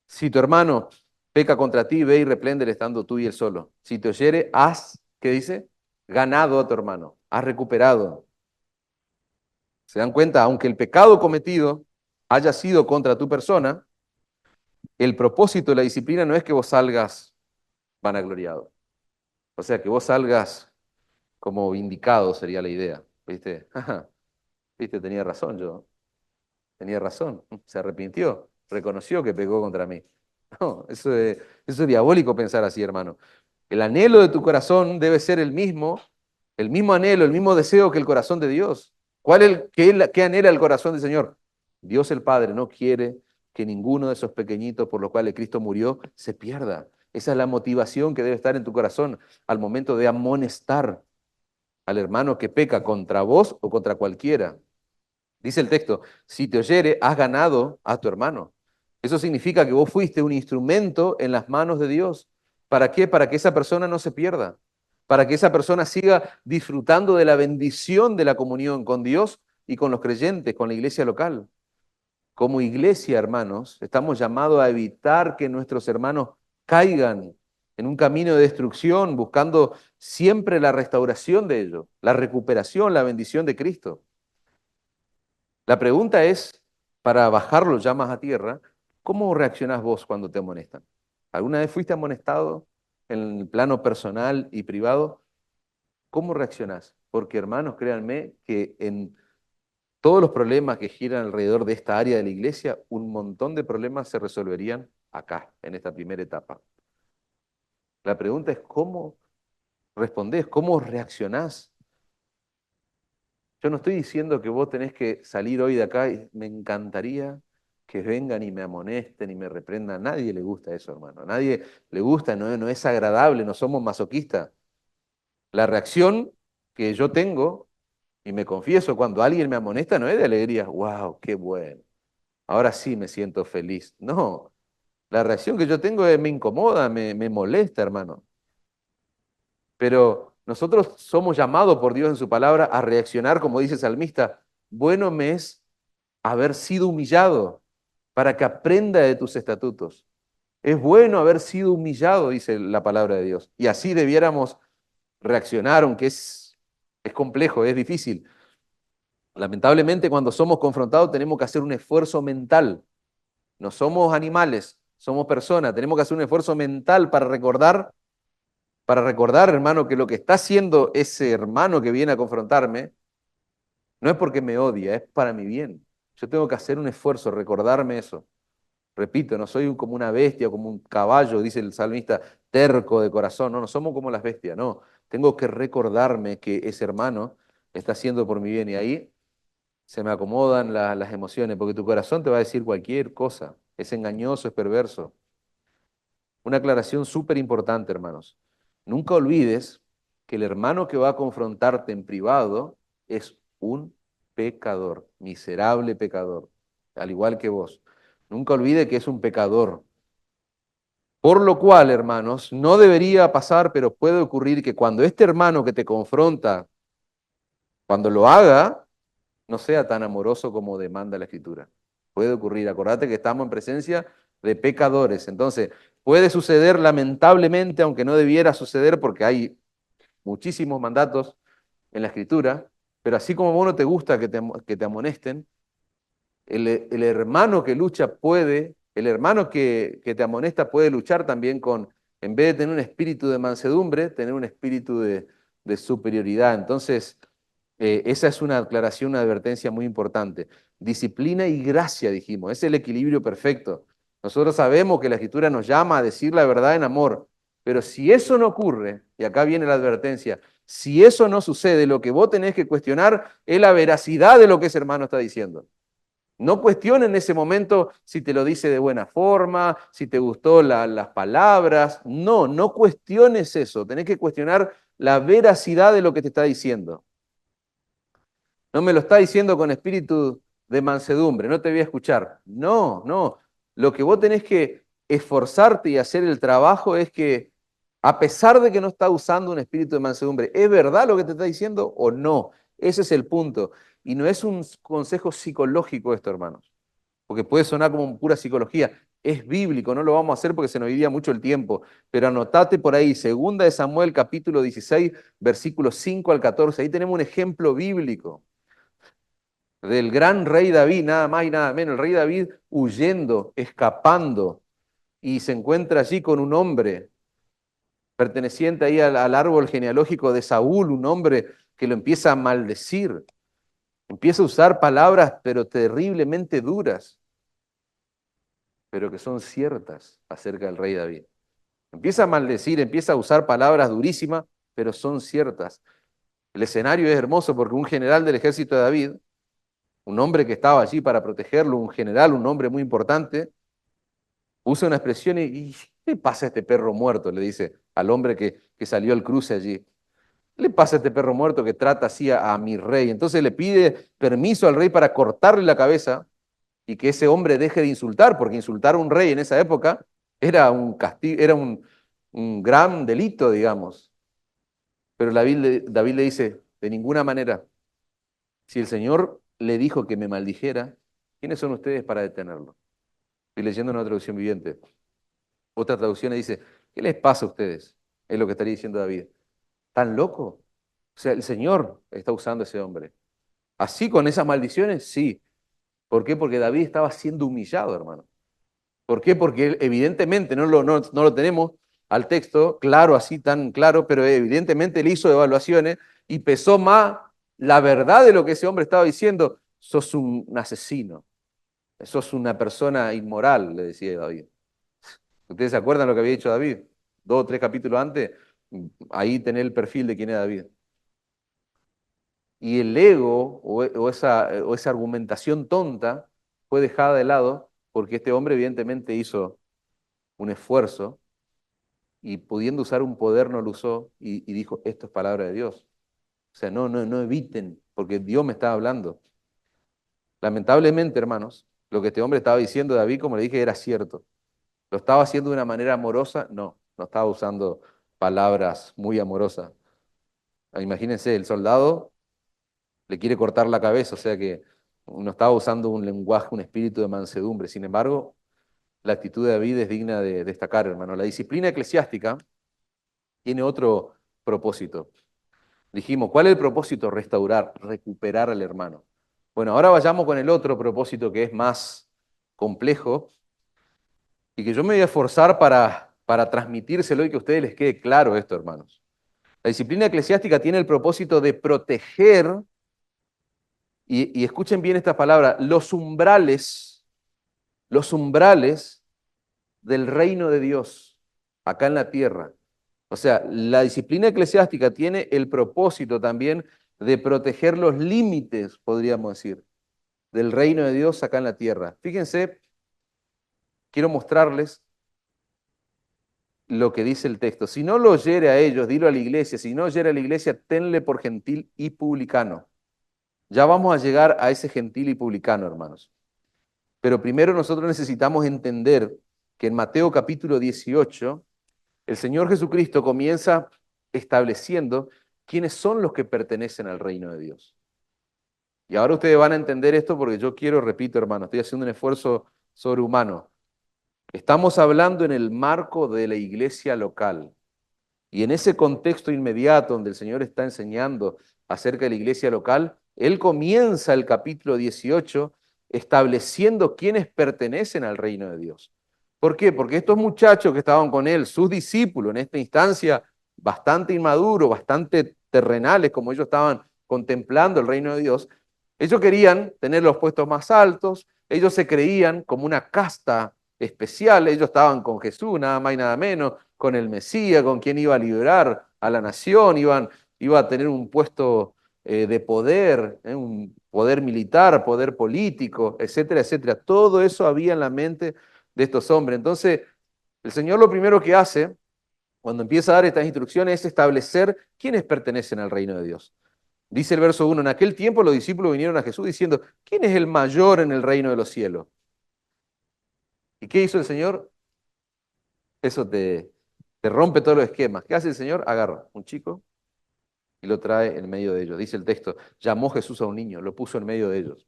Si tu hermano peca contra ti, ve y repréndele estando tú y él solo. Si te oyere, has, ¿qué dice? Ganado a tu hermano, has recuperado. ¿Se dan cuenta? Aunque el pecado cometido haya sido contra tu persona, el propósito de la disciplina no es que vos salgas vanagloriado. O sea, que vos salgas como vindicado sería la idea. ¿Viste? ¿Viste? Tenía razón yo. Tenía razón. Se arrepintió. Reconoció que pecó contra mí. No, eso es diabólico pensar así, hermano. El anhelo de tu corazón debe ser el mismo anhelo, el mismo deseo que el corazón de Dios. ¿Qué anhela el corazón del Señor? Dios el Padre no quiere que ninguno de esos pequeñitos por los cuales Cristo murió se pierda. Esa es la motivación que debe estar en tu corazón al momento de amonestar al hermano que peca contra vos o contra cualquiera. Dice el texto, si te oyere, has ganado a tu hermano. Eso significa que vos fuiste un instrumento en las manos de Dios. ¿Para qué? Para que esa persona no se pierda, para que esa persona siga disfrutando de la bendición de la comunión con Dios y con los creyentes, con la iglesia local. Como iglesia, hermanos, estamos llamados a evitar que nuestros hermanos caigan en un camino de destrucción, buscando siempre la restauración de ellos, la recuperación, la bendición de Cristo. La pregunta es, para bajarlo ya más a tierra, ¿cómo reaccionás vos cuando te amonestan? ¿Alguna vez fuiste amonestado en el plano personal y privado? ¿Cómo reaccionás? Porque hermanos, créanme que en todos los problemas que giran alrededor de esta área de la iglesia, un montón de problemas se resolverían acá, en esta primera etapa. La pregunta es cómo respondés, cómo reaccionás. Yo no estoy diciendo que vos tenés que salir hoy de acá y me encantaría que vengan y me amonesten y me reprendan. A nadie le gusta eso, hermano. A nadie le gusta, no es agradable, no somos masoquistas. La reacción que yo tengo, y me confieso, cuando alguien me amonesta, no es de alegría, wow, qué bueno, ahora sí me siento feliz. No, la reacción que yo tengo es me incomoda, me molesta, hermano. Pero nosotros somos llamados por Dios en su palabra a reaccionar, como dice el salmista, bueno me es haber sido humillado para que aprenda de tus estatutos. Es bueno haber sido humillado, dice la palabra de Dios. Y así debiéramos reaccionar, aunque es complejo, es difícil. Lamentablemente, cuando somos confrontados, tenemos que hacer un esfuerzo mental. No somos animales, somos personas. Tenemos que hacer un esfuerzo mental para recordar, hermano, que lo que está haciendo ese hermano que viene a confrontarme no es porque me odia, es para mi bien. Yo tengo que hacer un esfuerzo, recordarme eso. Repito, no soy como una bestia, como un caballo, dice el salmista, terco de corazón. No, no somos como las bestias, no. Tengo que recordarme que ese hermano está haciendo por mi bien y ahí se me acomodan las emociones, porque tu corazón te va a decir cualquier cosa. Es engañoso, es perverso. Una aclaración súper importante, hermanos. Nunca olvides que el hermano que va a confrontarte en privado es un pecador, miserable pecador, al igual que vos. Nunca olvide que es un pecador. Por lo cual, hermanos, no debería pasar, pero puede ocurrir que cuando este hermano que te confronta, cuando lo haga, no sea tan amoroso como demanda la Escritura. Puede ocurrir. Acordate que estamos en presencia de pecadores. Entonces, puede suceder lamentablemente, aunque no debiera suceder, porque hay muchísimos mandatos en la Escritura, pero así como a vos no te gusta que te amonesten, el hermano que lucha puede, el hermano que te amonesta puede luchar también con, en vez de tener un espíritu de mansedumbre, tener un espíritu de superioridad. Entonces, esa es una aclaración, una advertencia muy importante. Disciplina y gracia, dijimos, es el equilibrio perfecto. Nosotros sabemos que la Escritura nos llama a decir la verdad en amor, pero si eso no ocurre, y acá viene la advertencia, si eso no sucede, lo que vos tenés que cuestionar es la veracidad de lo que ese hermano está diciendo. No cuestionen en ese momento si te lo dice de buena forma, si te gustó las palabras. No, no cuestiones eso. Tenés que cuestionar la veracidad de lo que te está diciendo. No me lo está diciendo con espíritu de mansedumbre, no te voy a escuchar. No, no. Lo que vos tenés que esforzarte y hacer el trabajo es que, a pesar de que no está usando un espíritu de mansedumbre, ¿es verdad lo que te está diciendo o no? Ese es el punto. Y no es un consejo psicológico esto, hermanos, porque puede sonar como pura psicología. Es bíblico, no lo vamos a hacer porque se nos iría mucho el tiempo, pero anotate por ahí, 2 Samuel capítulo 16, versículos 5 al 14, ahí tenemos un ejemplo bíblico del gran rey David, nada más y nada menos, el rey David huyendo, escapando, y se encuentra allí con un hombre perteneciente ahí al árbol genealógico de Saúl, un hombre que lo empieza a maldecir, empieza a usar palabras pero terriblemente duras, pero que son ciertas acerca del rey David. Empieza a maldecir, empieza a usar palabras durísimas, pero son ciertas. El escenario es hermoso porque un general del ejército de David, un hombre que estaba allí para protegerlo, un general, un hombre muy importante, usa una expresión y ¿qué le pasa a este perro muerto? Le dice al hombre que salió al cruce allí. ¿Qué le pasa a este perro muerto que trata así a mi rey? Entonces le pide permiso al rey para cortarle la cabeza y que ese hombre deje de insultar, porque insultar a un rey en esa época era un castigo, era un gran delito, digamos. Pero David le dice, de ninguna manera, si el Señor le dijo que me maldijera, ¿quiénes son ustedes para detenerlo? Estoy leyendo una traducción viviente. Otra traducción dice, ¿qué les pasa a ustedes? Es lo que estaría diciendo David. ¿Tan loco? O sea, el Señor está usando a ese hombre. ¿Así con esas maldiciones? Sí. ¿Por qué? Porque David estaba siendo humillado, hermano. ¿Por qué? Porque él, evidentemente, no lo tenemos al texto claro, así tan claro, pero evidentemente él hizo evaluaciones y pesó más la verdad de lo que ese hombre estaba diciendo. Sos un asesino, sos una persona inmoral, le decía David. ¿Ustedes se acuerdan lo que había dicho David? 2 o 3 capítulos antes, ahí tenés el perfil de quién era David. Y el ego o esa argumentación tonta fue dejada de lado porque este hombre evidentemente hizo un esfuerzo y pudiendo usar un poder no lo usó y dijo, esto es palabra de Dios. O sea, no eviten, porque Dios me está hablando. Lamentablemente, hermanos, lo que este hombre estaba diciendo David, como le dije, era cierto. ¿Lo estaba haciendo de una manera amorosa? No estaba usando palabras muy amorosas. Imagínense, el soldado le quiere cortar la cabeza, o sea que no estaba usando un lenguaje, un espíritu de mansedumbre. Sin embargo, la actitud de David es digna de destacar, hermano. La disciplina eclesiástica tiene otro propósito. Dijimos, ¿cuál es el propósito? Restaurar, recuperar al hermano. Bueno, ahora vayamos con el otro propósito que es más complejo y que yo me voy a esforzar para transmitírselo y que a ustedes les quede claro esto, hermanos. La disciplina eclesiástica tiene el propósito de proteger, y escuchen bien esta palabra, los umbrales del reino de Dios acá en la tierra. O sea, la disciplina eclesiástica tiene el propósito también de proteger los límites, podríamos decir, del reino de Dios acá en la tierra. Fíjense, quiero mostrarles lo que dice el texto. Si no lo oyere a ellos, dilo a la iglesia. Si no oyere a la iglesia, tenle por gentil y publicano. Ya vamos a llegar a ese gentil y publicano, hermanos. Pero primero nosotros necesitamos entender que en Mateo capítulo 18, el Señor Jesucristo comienza estableciendo quiénes son los que pertenecen al reino de Dios. Y ahora ustedes van a entender esto porque yo quiero, repito, hermano, estoy haciendo un esfuerzo sobrehumano. Estamos hablando en el marco de la iglesia local. Y en ese contexto inmediato donde el Señor está enseñando acerca de la iglesia local, Él comienza el capítulo 18 estableciendo quiénes pertenecen al reino de Dios. ¿Por qué? Porque estos muchachos que estaban con Él, sus discípulos, en esta instancia bastante inmaduros, bastante terrenales, como ellos estaban contemplando el reino de Dios, ellos querían tener los puestos más altos, ellos se creían como una casta especial, ellos estaban con Jesús, nada más y nada menos, con el Mesías, con quien iba a liberar a la nación, iba a tener un puesto de poder, un poder militar, poder político, etcétera, etcétera. Todo eso había en la mente de estos hombres. Entonces, el Señor lo primero que hace, cuando empieza a dar estas instrucciones, es establecer quiénes pertenecen al reino de Dios. Dice el verso 1, en aquel tiempo los discípulos vinieron a Jesús diciendo, ¿quién es el mayor en el reino de los cielos? ¿Y qué hizo el Señor? Eso te rompe todos los esquemas. ¿Qué hace el Señor? Agarra un chico y lo trae en medio de ellos. Dice el texto, llamó Jesús a un niño, lo puso en medio de ellos.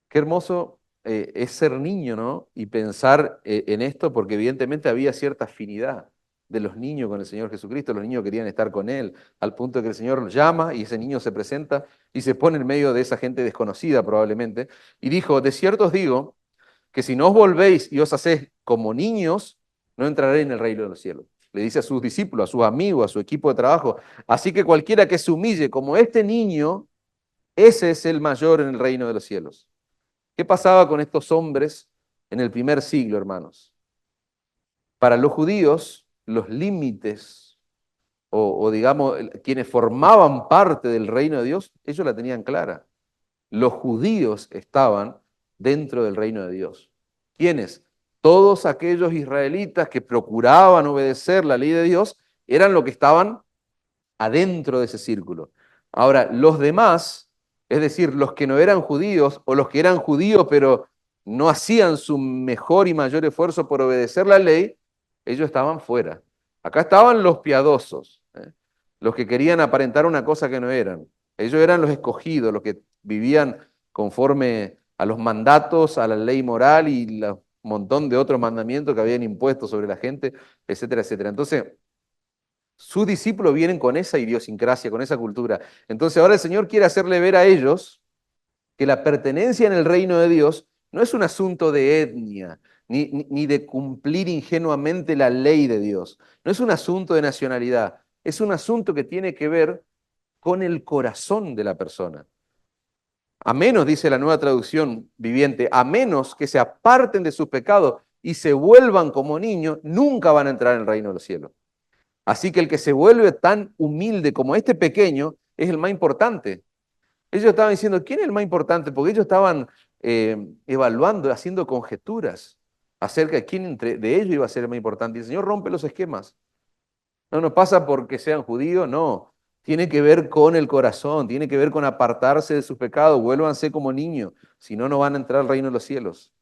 Qué hermoso es ser niño, ¿no? Y pensar en esto, porque evidentemente había cierta afinidad de los niños con el Señor Jesucristo. Los niños querían estar con Él, al punto de que el Señor los llama y ese niño se presenta y se pone en medio de esa gente desconocida probablemente. Y dijo, de cierto os digo, que si no os volvéis y os hacéis como niños, no entraréis en el reino de los cielos. Le dice a sus discípulos, a sus amigos, a su equipo de trabajo. Así que cualquiera que se humille como este niño, ese es el mayor en el reino de los cielos. ¿Qué pasaba con estos hombres en el primer siglo, hermanos? Para los judíos, los límites, o digamos, quienes formaban parte del reino de Dios, ellos la tenían clara. Los judíos estaban dentro del reino de Dios. ¿Quiénes? Todos aquellos israelitas que procuraban obedecer la ley de Dios eran los que estaban adentro de ese círculo. Ahora, los demás, es decir, los que no eran judíos o los que eran judíos pero no hacían su mejor y mayor esfuerzo por obedecer la ley, ellos estaban fuera. Acá estaban los piadosos, los que querían aparentar una cosa que no eran. Ellos eran los escogidos, los que vivían conforme a los mandatos, a la ley moral y un montón de otros mandamientos que habían impuesto sobre la gente, etcétera, etcétera. Entonces, sus discípulos vienen con esa idiosincrasia, con esa cultura. Entonces ahora el Señor quiere hacerle ver a ellos que la pertenencia en el reino de Dios no es un asunto de etnia, ni de cumplir ingenuamente la ley de Dios. No es un asunto de nacionalidad, es un asunto que tiene que ver con el corazón de la persona. A menos, dice la Nueva Traducción Viviente, a menos que se aparten de sus pecados y se vuelvan como niños, nunca van a entrar en el reino de los cielos. Así que el que se vuelve tan humilde como este pequeño es el más importante. Ellos estaban diciendo, ¿quién es el más importante? Porque ellos estaban evaluando, haciendo conjeturas acerca de quién de ellos iba a ser el más importante. Y el Señor rompe los esquemas. No pasa porque sean judíos, no. Tiene que ver con el corazón, tiene que ver con apartarse de sus pecados, vuélvanse como niños, si no, no van a entrar al reino de los cielos.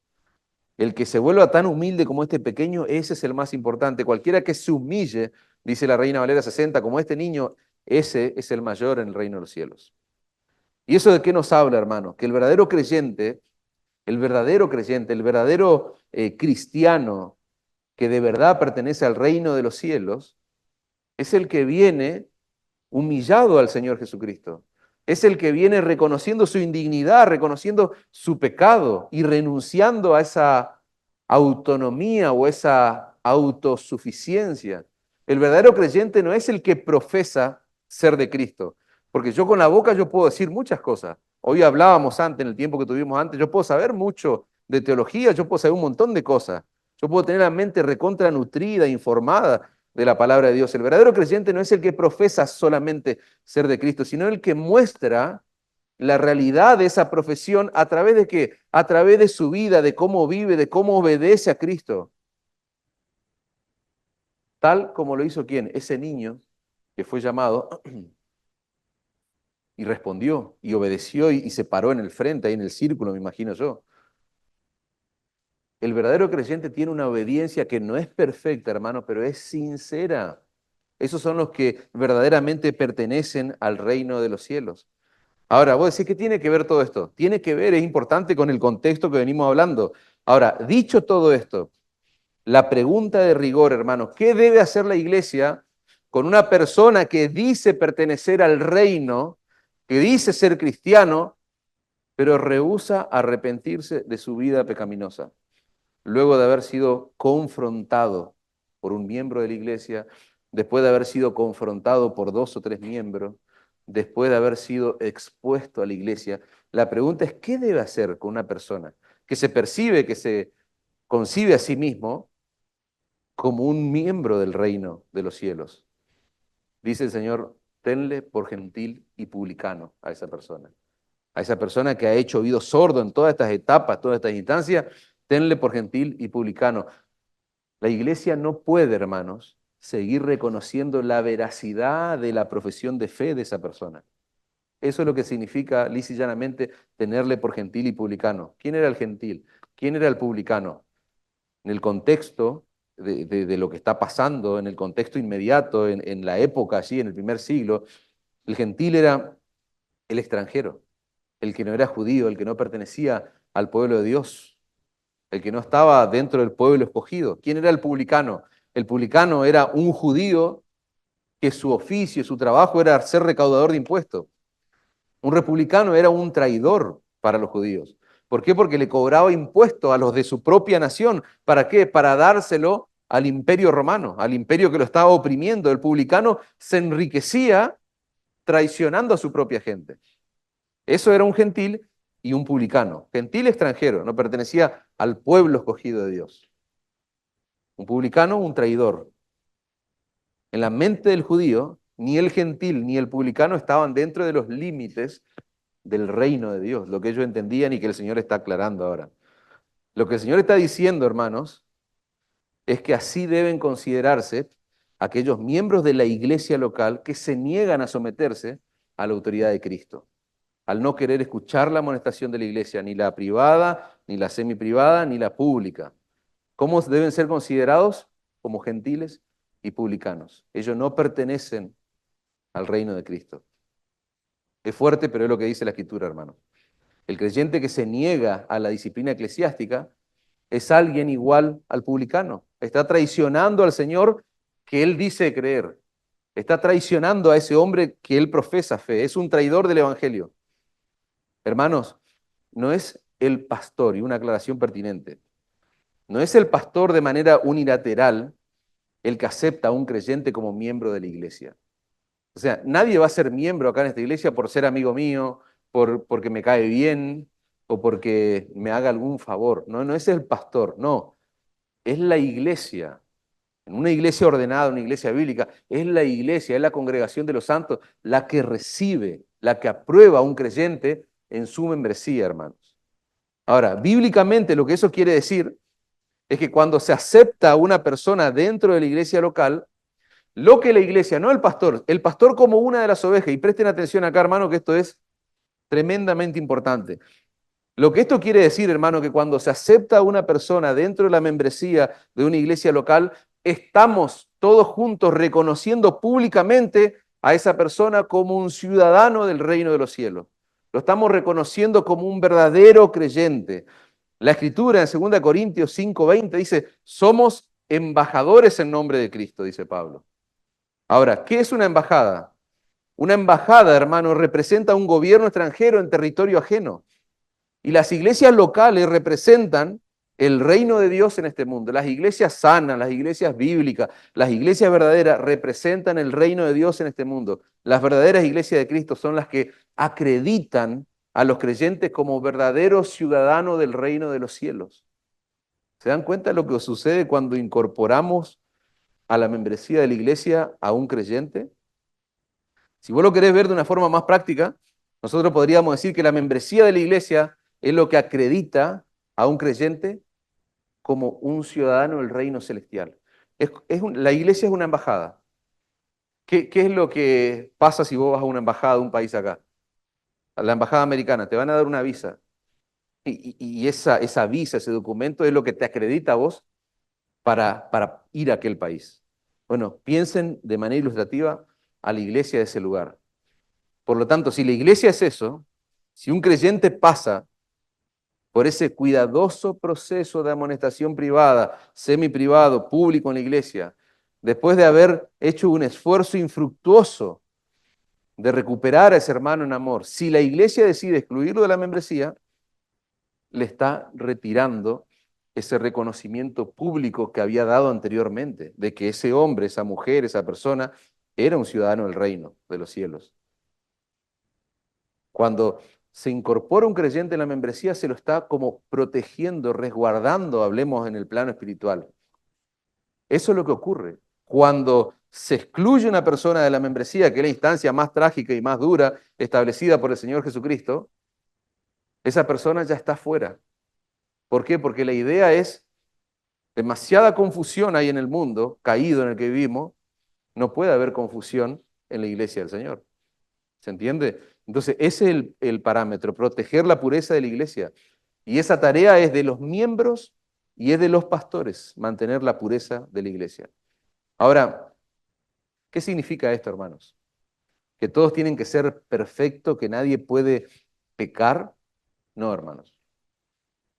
El que se vuelva tan humilde como este pequeño, ese es el más importante. Cualquiera que se humille, dice la Reina Valera 60, como este niño, ese es el mayor en el reino de los cielos. ¿Y eso de qué nos habla, hermano? Que el verdadero creyente, el verdadero cristiano que de verdad pertenece al reino de los cielos, es el que viene humillado al Señor Jesucristo. Es el que viene reconociendo su indignidad, reconociendo su pecado y renunciando a esa autonomía o esa autosuficiencia. El verdadero creyente no es el que profesa ser de Cristo, porque yo con la boca yo puedo decir muchas cosas. Hoy hablábamos antes, en el tiempo que tuvimos antes, yo puedo saber mucho de teología, yo puedo saber un montón de cosas. Yo puedo tener la mente recontra nutrida, informada de la palabra de Dios. El verdadero creyente no es el que profesa solamente ser de Cristo, sino el que muestra la realidad de esa profesión a través de qué? A través de su vida, de cómo vive, de cómo obedece a Cristo. Tal como lo hizo ¿quién? Ese niño que fue llamado y respondió y obedeció y se paró en el frente, ahí en el círculo, me imagino yo. El verdadero creyente tiene una obediencia que no es perfecta, hermano, pero es sincera. Esos son los que verdaderamente pertenecen al reino de los cielos. Ahora, vos decís, ¿qué tiene que ver todo esto? Tiene que ver, es importante con el contexto que venimos hablando. Ahora, dicho todo esto, la pregunta de rigor, hermano, ¿qué debe hacer la iglesia con una persona que dice pertenecer al reino, que dice ser cristiano, pero rehúsa arrepentirse de su vida pecaminosa? Luego de haber sido confrontado por un miembro de la iglesia, después de haber sido confrontado por 2 o 3 miembros, después de haber sido expuesto a la iglesia, la pregunta es, ¿qué debe hacer con una persona que se percibe, que se concibe a sí mismo como un miembro del reino de los cielos? Dice el Señor, tenle por gentil y publicano a esa persona que ha hecho oído sordo en todas estas etapas, todas estas instancias, tenle por gentil y publicano. La iglesia no puede, hermanos, seguir reconociendo la veracidad de la profesión de fe de esa persona. Eso es lo que significa, lisa y llanamente, tenerle por gentil y publicano. ¿Quién era el gentil? ¿Quién era el publicano? En el contexto de lo que está pasando, en el contexto inmediato, en la época allí, en el primer siglo, el gentil era el extranjero, el que no era judío, el que no pertenecía al pueblo de Dios, el que no estaba dentro del pueblo escogido. ¿Quién era el publicano? El publicano era un judío que su oficio, su trabajo era ser recaudador de impuestos. Un republicano era un traidor para los judíos. ¿Por qué? Porque le cobraba impuestos a los de su propia nación. ¿Para qué? Para dárselo al imperio romano, al imperio que lo estaba oprimiendo. El publicano se enriquecía traicionando a su propia gente. Eso era un gentil y un publicano. Gentil extranjero, no pertenecía al pueblo escogido de Dios. Un publicano, un traidor. En la mente del judío, ni el gentil ni el publicano estaban dentro de los límites del reino de Dios, lo que ellos entendían y que el Señor está aclarando ahora. Lo que el Señor está diciendo, hermanos, es que así deben considerarse aquellos miembros de la iglesia local que se niegan a someterse a la autoridad de Cristo, al no querer escuchar la amonestación de la iglesia, ni la privada, ni la semiprivada, ni la pública. ¿Cómo deben ser considerados? Como gentiles y publicanos. Ellos no pertenecen al reino de Cristo. Es fuerte, pero es lo que dice la Escritura, hermano. El creyente que se niega a la disciplina eclesiástica es alguien igual al publicano. Está traicionando al Señor que él dice creer. Está traicionando a ese hombre que él profesa fe. Es un traidor del Evangelio. Hermanos, no es el pastor, y una aclaración pertinente, no es el pastor de manera unilateral el que acepta a un creyente como miembro de la iglesia. O sea, nadie va a ser miembro acá en esta iglesia por ser amigo mío, porque me cae bien o porque me haga algún favor. No, no es el pastor, no. Es la iglesia. En una iglesia ordenada, una iglesia bíblica, es la iglesia, es la congregación de los santos la que recibe, la que aprueba a un creyente en su membresía, hermanos. Ahora, bíblicamente lo que eso quiere decir es que cuando se acepta a una persona dentro de la iglesia local, lo que la iglesia, no el pastor como una de las ovejas, y presten atención acá, hermano, que esto es tremendamente importante. Lo que esto quiere decir, hermano, que cuando se acepta a una persona dentro de la membresía de una iglesia local, estamos todos juntos reconociendo públicamente a esa persona como un ciudadano del reino de los cielos. Lo estamos reconociendo como un verdadero creyente. La escritura en 2 Corintios 5:20 dice, somos embajadores en nombre de Cristo, dice Pablo. Ahora, ¿qué es una embajada? Una embajada, hermano, representa un gobierno extranjero en territorio ajeno. Y las iglesias locales representan el reino de Dios en este mundo. Las iglesias sanas, las iglesias bíblicas, las iglesias verdaderas representan el reino de Dios en este mundo. Las verdaderas iglesias de Cristo son las que acreditan a los creyentes como verdaderos ciudadanos del reino de los cielos. ¿Se dan cuenta de lo que sucede cuando incorporamos a la membresía de la iglesia a un creyente? Si vos lo querés ver de una forma más práctica, nosotros podríamos decir que la membresía de la iglesia es lo que acredita a un creyente como un ciudadano del reino celestial. La iglesia es una embajada. ¿Qué es lo que pasa si vos vas a una embajada de un país acá? A la embajada americana, te van a dar una visa. Y esa visa, ese documento es lo que te acredita a vos para ir a aquel país. Bueno, piensen de manera ilustrativa a la iglesia de ese lugar. Por lo tanto, si la iglesia es eso, si un creyente pasa por ese cuidadoso proceso de amonestación privada, semi-privado, público en la iglesia, después de haber hecho un esfuerzo infructuoso de recuperar a ese hermano en amor, si la iglesia decide excluirlo de la membresía, le está retirando ese reconocimiento público que había dado anteriormente, de que ese hombre, esa mujer, esa persona, era un ciudadano del reino de los cielos. Cuando se incorpora un creyente en la membresía, se lo está como protegiendo, resguardando, hablemos en el plano espiritual. Eso es lo que ocurre. Cuando se excluye una persona de la membresía, que es la instancia más trágica y más dura establecida por el Señor Jesucristo, esa persona ya está fuera. ¿Por qué? Porque la idea es, demasiada confusión hay en el mundo caído en el que vivimos, no puede haber confusión en la iglesia del Señor. ¿Se entiende? Entonces, ese es el parámetro, proteger la pureza de la iglesia. Y esa tarea es de los miembros y es de los pastores, mantener la pureza de la iglesia. Ahora, ¿qué significa esto, hermanos? ¿Que todos tienen que ser perfectos, que nadie puede pecar? No, hermanos.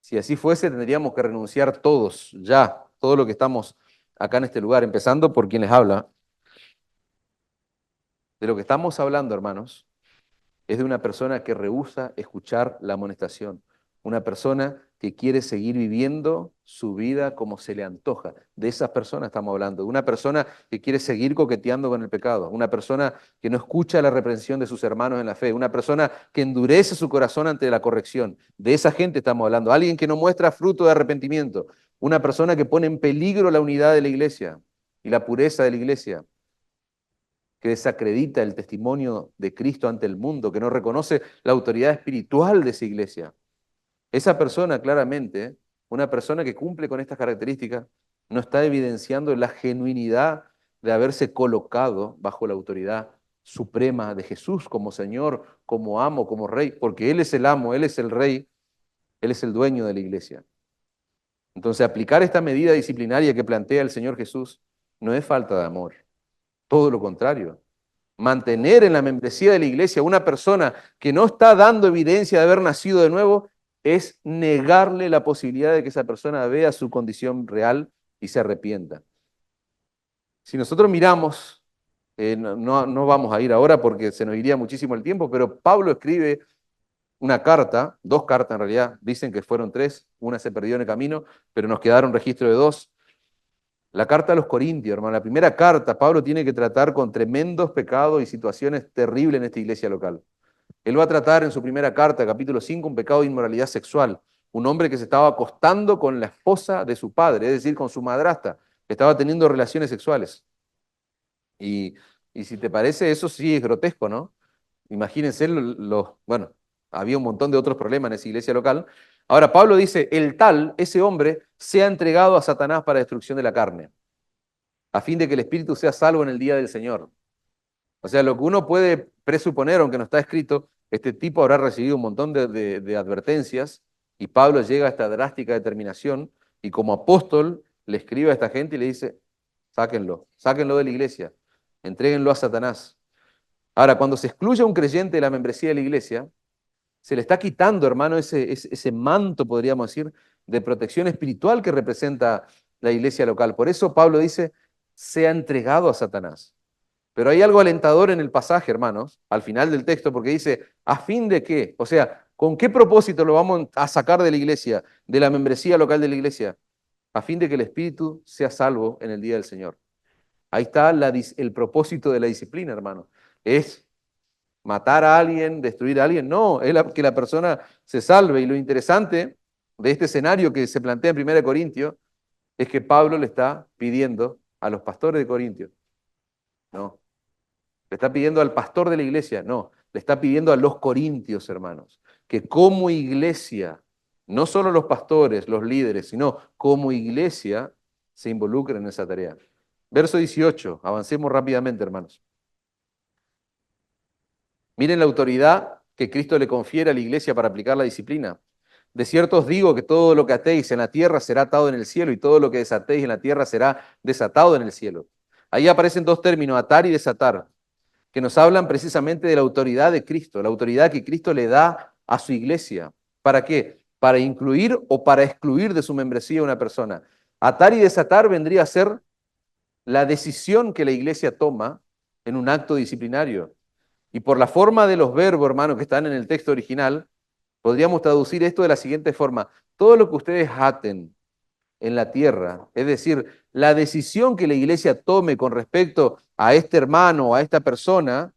Si así fuese, tendríamos que renunciar todos, ya, todo lo que estamos acá en este lugar, empezando por quien les habla. De lo que estamos hablando, hermanos, es de una persona que rehúsa escuchar la amonestación, una persona que quiere seguir viviendo su vida como se le antoja. De esas personas estamos hablando, de una persona que quiere seguir coqueteando con el pecado, una persona que no escucha la reprensión de sus hermanos en la fe, una persona que endurece su corazón ante la corrección. De esa gente estamos hablando, alguien que no muestra fruto de arrepentimiento, una persona que pone en peligro la unidad de la iglesia y la pureza de la iglesia, que desacredita el testimonio de Cristo ante el mundo, que no reconoce la autoridad espiritual de esa iglesia. Esa persona claramente, una persona que cumple con estas características, no está evidenciando la genuinidad de haberse colocado bajo la autoridad suprema de Jesús como Señor, como amo, como rey, porque Él es el amo, Él es el rey, Él es el dueño de la iglesia. Entonces, aplicar esta medida disciplinaria que plantea el Señor Jesús no es falta de amor, todo lo contrario. Mantener en la membresía de la iglesia una persona que no está dando evidencia de haber nacido de nuevo es negarle la posibilidad de que esa persona vea su condición real y se arrepienta. Si nosotros miramos, no vamos a ir ahora porque se nos iría muchísimo el tiempo, pero Pablo escribe una carta, dos cartas en realidad, dicen que fueron tres, una se perdió en el camino, pero nos quedaron registro de dos. La carta a los Corintios, hermano, la primera carta, Pablo tiene que tratar con tremendos pecados y situaciones terribles en esta iglesia local. Él va a tratar en su primera carta, capítulo 5, un pecado de inmoralidad sexual. Un hombre que se estaba acostando con la esposa de su padre, es decir, con su madrastra, que estaba teniendo relaciones sexuales. Y, y si te parece, eso sí es grotesco, ¿no? Imagínense, bueno, había un montón de otros problemas en esa iglesia local. Ahora, Pablo dice, el tal, ese hombre, sea entregado a Satanás para destrucción de la carne, a fin de que el espíritu sea salvo en el día del Señor. O sea, lo que uno puede presuponer, aunque no está escrito, este tipo habrá recibido un montón de advertencias y Pablo llega a esta drástica determinación y como apóstol le escribe a esta gente y le dice, sáquenlo de la iglesia, entréguenlo a Satanás. Ahora, cuando se excluye a un creyente de la membresía de la iglesia, se le está quitando, hermano, ese manto, podríamos decir, de protección espiritual que representa la iglesia local. Por eso Pablo dice, sea entregado a Satanás. Pero hay algo alentador en el pasaje, hermanos, al final del texto, porque dice, ¿a fin de qué? O sea, ¿con qué propósito lo vamos a sacar de la iglesia, de la membresía local de la iglesia? A fin de que el espíritu sea salvo en el día del Señor. Ahí está el propósito de la disciplina, hermano. ¿Es matar a alguien, destruir a alguien? No, es que la persona se salve. Y lo interesante de este escenario que se plantea en 1 Corintios es que Pablo le está pidiendo a los pastores de Corintios, no, le está pidiendo al pastor de la iglesia, no, le está pidiendo a los corintios, hermanos, que como iglesia, no solo los pastores, los líderes, sino como iglesia se involucren en esa tarea. Verso 18, avancemos rápidamente, hermanos. Miren la autoridad que Cristo le confiere a la iglesia para aplicar la disciplina. De cierto os digo que todo lo que atéis en la tierra será atado en el cielo y todo lo que desatéis en la tierra será desatado en el cielo. Ahí aparecen dos términos, atar y desatar, que nos hablan precisamente de la autoridad de Cristo, la autoridad que Cristo le da a su iglesia. ¿Para qué? Para incluir o para excluir de su membresía a una persona. Atar y desatar vendría a ser la decisión que la iglesia toma en un acto disciplinario. Y por la forma de los verbos, hermanos, que están en el texto original, podríamos traducir esto de la siguiente forma. Todo lo que ustedes aten en la tierra, es decir, la decisión que la iglesia tome con respecto a este hermano o a esta persona,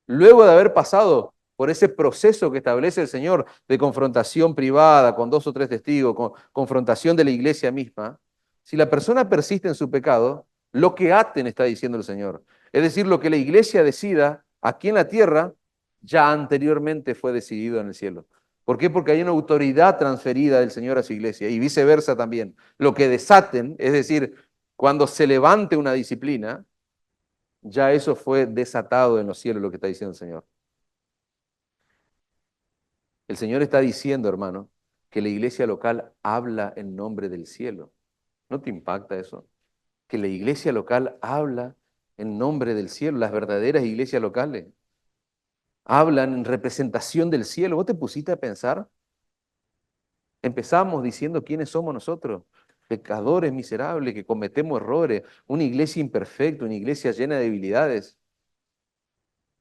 luego de haber pasado por ese proceso que establece el Señor de confrontación privada con dos o tres testigos, con confrontación de la iglesia misma, si la persona persiste en su pecado, lo que aten está diciendo el Señor. Es decir, lo que la iglesia decida aquí en la tierra ya anteriormente fue decidido en el cielo. ¿Por qué? Porque hay una autoridad transferida del Señor a su iglesia y viceversa también. Lo que desaten, es decir, cuando se levante una disciplina, ya eso fue desatado en los cielos, lo que está diciendo el Señor. El Señor está diciendo, hermano, que la iglesia local habla en nombre del cielo. ¿No te impacta eso? Que la iglesia local habla en nombre del cielo, las verdaderas iglesias locales hablan en representación del cielo. ¿Vos te pusiste a pensar? Empezamos diciendo quiénes somos nosotros, pecadores miserables que cometemos errores, una iglesia imperfecta, una iglesia llena de debilidades.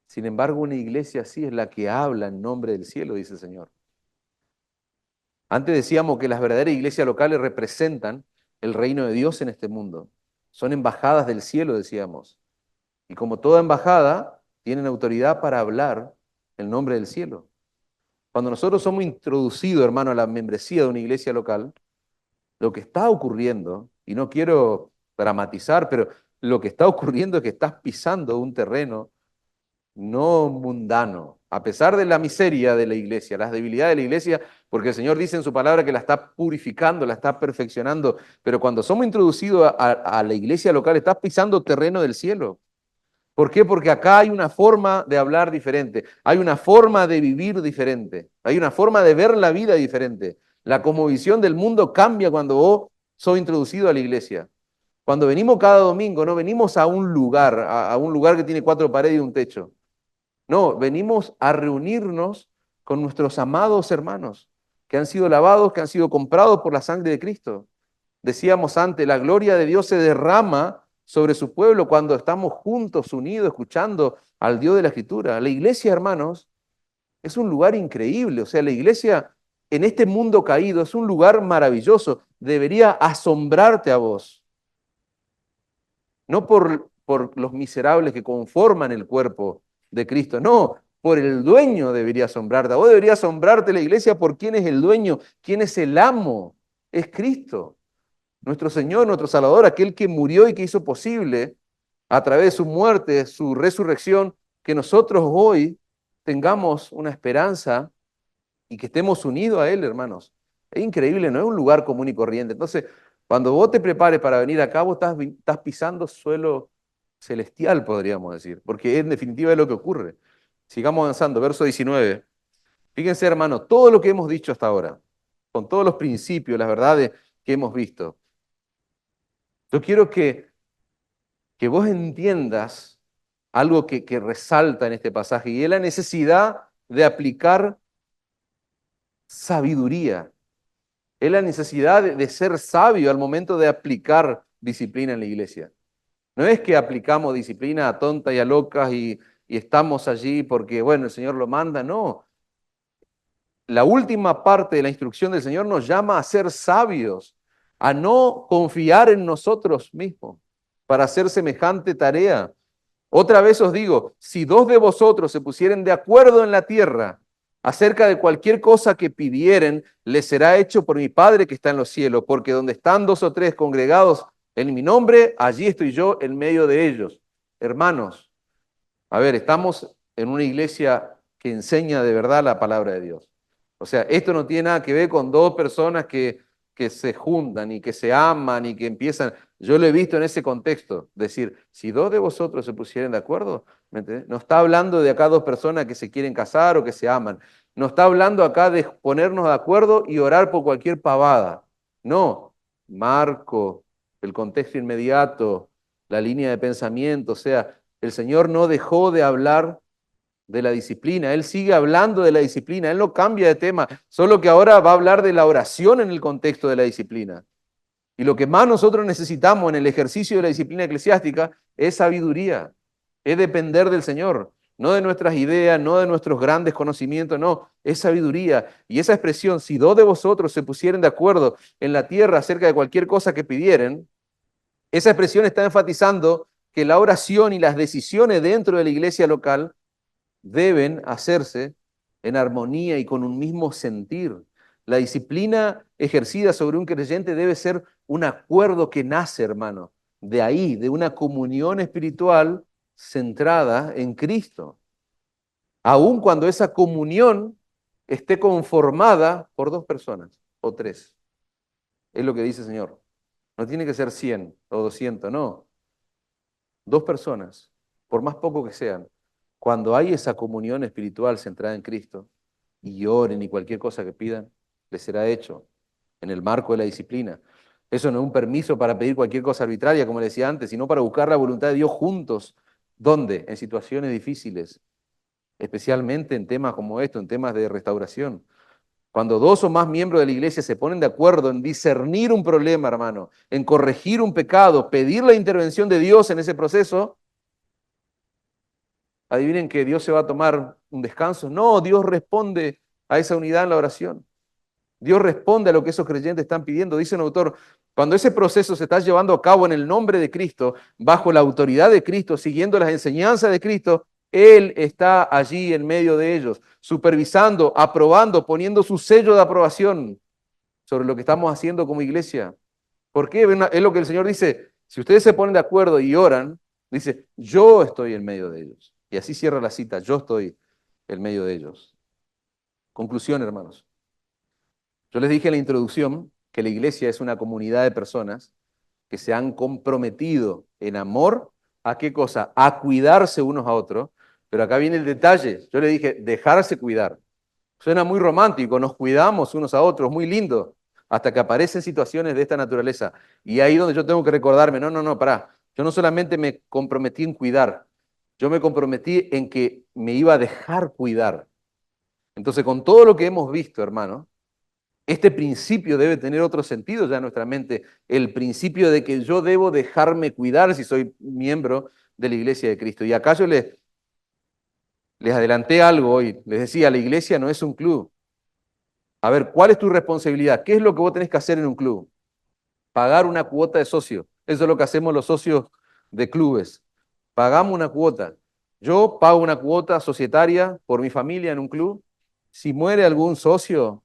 Sin embargo, una iglesia así es la que habla en nombre del cielo, dice el Señor. Antes decíamos que las verdaderas iglesias locales representan el reino de Dios en este mundo. Son embajadas del cielo, decíamos. Y como toda embajada, tienen autoridad para hablar el nombre del cielo. Cuando nosotros somos introducidos, hermano, a la membresía de una iglesia local, lo que está ocurriendo, y no quiero dramatizar, pero lo que está ocurriendo es que estás pisando un terreno no mundano, a pesar de la miseria de la iglesia, las debilidades de la iglesia, porque el Señor dice en su palabra que la está purificando, la está perfeccionando, pero cuando somos introducidos a la iglesia local, estás pisando terreno del cielo. ¿Por qué? Porque acá hay una forma de hablar diferente, hay una forma de vivir diferente, hay una forma de ver la vida diferente. La cosmovisión del mundo cambia cuando vos sos introducido a la iglesia. Cuando venimos cada domingo, no venimos a un lugar, a un lugar que tiene cuatro paredes y un techo. No, venimos a reunirnos con nuestros amados hermanos, que han sido lavados, que han sido comprados por la sangre de Cristo. Decíamos antes, la gloria de Dios se derrama sobre su pueblo cuando estamos juntos, unidos, escuchando al Dios de la Escritura. La iglesia, hermanos, Es un lugar increíble. O sea, la iglesia en este mundo caído es un lugar maravilloso. Debería asombrarte a vos. No por los miserables que conforman el cuerpo de Cristo, no, por el dueño debería asombrarte. Vos debería asombrarte la iglesia por quién es el dueño, quién es el amo. Es Cristo, nuestro Señor, nuestro Salvador, aquel que murió y que hizo posible a través de su muerte, su resurrección, que nosotros hoy tengamos una esperanza y que estemos unidos a Él, hermanos. Es increíble, no es un lugar común y corriente. Entonces, cuando vos te prepares para venir acá, vos estás pisando suelo celestial, podríamos decir, porque en definitiva es lo que ocurre. Sigamos avanzando, verso 19. Fíjense, hermanos, todo lo que hemos dicho hasta ahora, con todos los principios, las verdades que hemos visto, yo quiero que vos entiendas algo que resalta en este pasaje, y es la necesidad de aplicar sabiduría. Es la necesidad de ser sabio al momento de aplicar disciplina en la iglesia. No es que aplicamos disciplina a tontas y a locas y estamos allí porque, bueno, el Señor lo manda. No. La última parte de la instrucción del Señor nos llama a ser sabios, a no confiar en nosotros mismos para hacer semejante tarea. Otra vez os digo, si dos de vosotros se pusieren de acuerdo en la tierra acerca de cualquier cosa que pidieren, les será hecho por mi Padre que está en los cielos, porque donde están dos o tres congregados en mi nombre, allí estoy yo en medio de ellos. Hermanos, a ver, estamos en una iglesia que enseña de verdad la palabra de Dios. O sea, esto no tiene nada que ver con dos personas que se juntan y que se aman y que empiezan. Yo lo he visto en ese contexto, decir, si dos de vosotros se pusieran de acuerdo, ¿me entendés? No está hablando de acá dos personas que se quieren casar o que se aman. No está hablando acá de ponernos de acuerdo y orar por cualquier pavada. No, marco, el contexto inmediato, la línea de pensamiento, o sea, el Señor no dejó de hablar de la disciplina, Él sigue hablando de la disciplina, Él no cambia de tema, solo que ahora va a hablar de la oración en el contexto de la disciplina. Y lo que más nosotros necesitamos en el ejercicio de la disciplina eclesiástica es sabiduría, es depender del Señor, no de nuestras ideas, no de nuestros grandes conocimientos, no, es sabiduría. Y esa expresión, si dos de vosotros se pusieren de acuerdo en la tierra acerca de cualquier cosa que pidieren, esa expresión está enfatizando que la oración y las decisiones dentro de la iglesia local deben hacerse en armonía y con un mismo sentir. La disciplina ejercida sobre un creyente debe ser un acuerdo que nace, hermano, de ahí, de una comunión espiritual centrada en Cristo. Aun cuando esa comunión esté conformada por dos personas o tres. Es lo que dice el Señor. No tiene que ser 100 o 200, no. Dos personas, por más poco que sean, cuando hay esa comunión espiritual centrada en Cristo y oren y cualquier cosa que pidan, les será hecho en el marco de la disciplina. Eso no es un permiso para pedir cualquier cosa arbitraria, como le decía antes, sino para buscar la voluntad de Dios juntos. ¿Dónde? En situaciones difíciles, especialmente en temas como esto, en temas de restauración. Cuando dos o más miembros de la iglesia se ponen de acuerdo en discernir un problema, hermano, en corregir un pecado, pedir la intervención de Dios en ese proceso, adivinen que Dios se va a tomar un descanso. No, Dios responde a esa unidad en la oración. Dios responde a lo que esos creyentes están pidiendo. Dice un autor, cuando ese proceso se está llevando a cabo en el nombre de Cristo, bajo la autoridad de Cristo, siguiendo las enseñanzas de Cristo, Él está allí en medio de ellos, supervisando, aprobando, poniendo su sello de aprobación sobre lo que estamos haciendo como iglesia. ¿Por qué? Es lo que el Señor dice, si ustedes se ponen de acuerdo y oran, dice, yo estoy en medio de ellos. Y así cierra la cita, yo estoy en medio de ellos. Conclusión, hermanos. Yo les dije en la introducción que la iglesia es una comunidad de personas que se han comprometido en amor a qué cosa, a cuidarse unos a otros, pero acá viene el detalle. Yo le dije, dejarse cuidar. Suena muy romántico, nos cuidamos unos a otros, muy lindo, hasta que aparecen situaciones de esta naturaleza. Y ahí donde yo tengo que recordarme, no, pará. Yo no solamente me comprometí en cuidar, yo me comprometí en que me iba a dejar cuidar. Entonces, con todo lo que hemos visto, hermano, este principio debe tener otro sentido ya en nuestra mente, el principio de que yo debo dejarme cuidar si soy miembro de la iglesia de Cristo. Y acá yo les Les adelanté algo hoy. Les decía, la iglesia no es un club. A ver, ¿cuál es tu responsabilidad? ¿Qué es lo que vos tenés que hacer en un club? Pagar una cuota de socio. Eso es lo que hacemos los socios de clubes. Pagamos una cuota. Yo pago una cuota societaria por mi familia en un club. Si muere algún socio,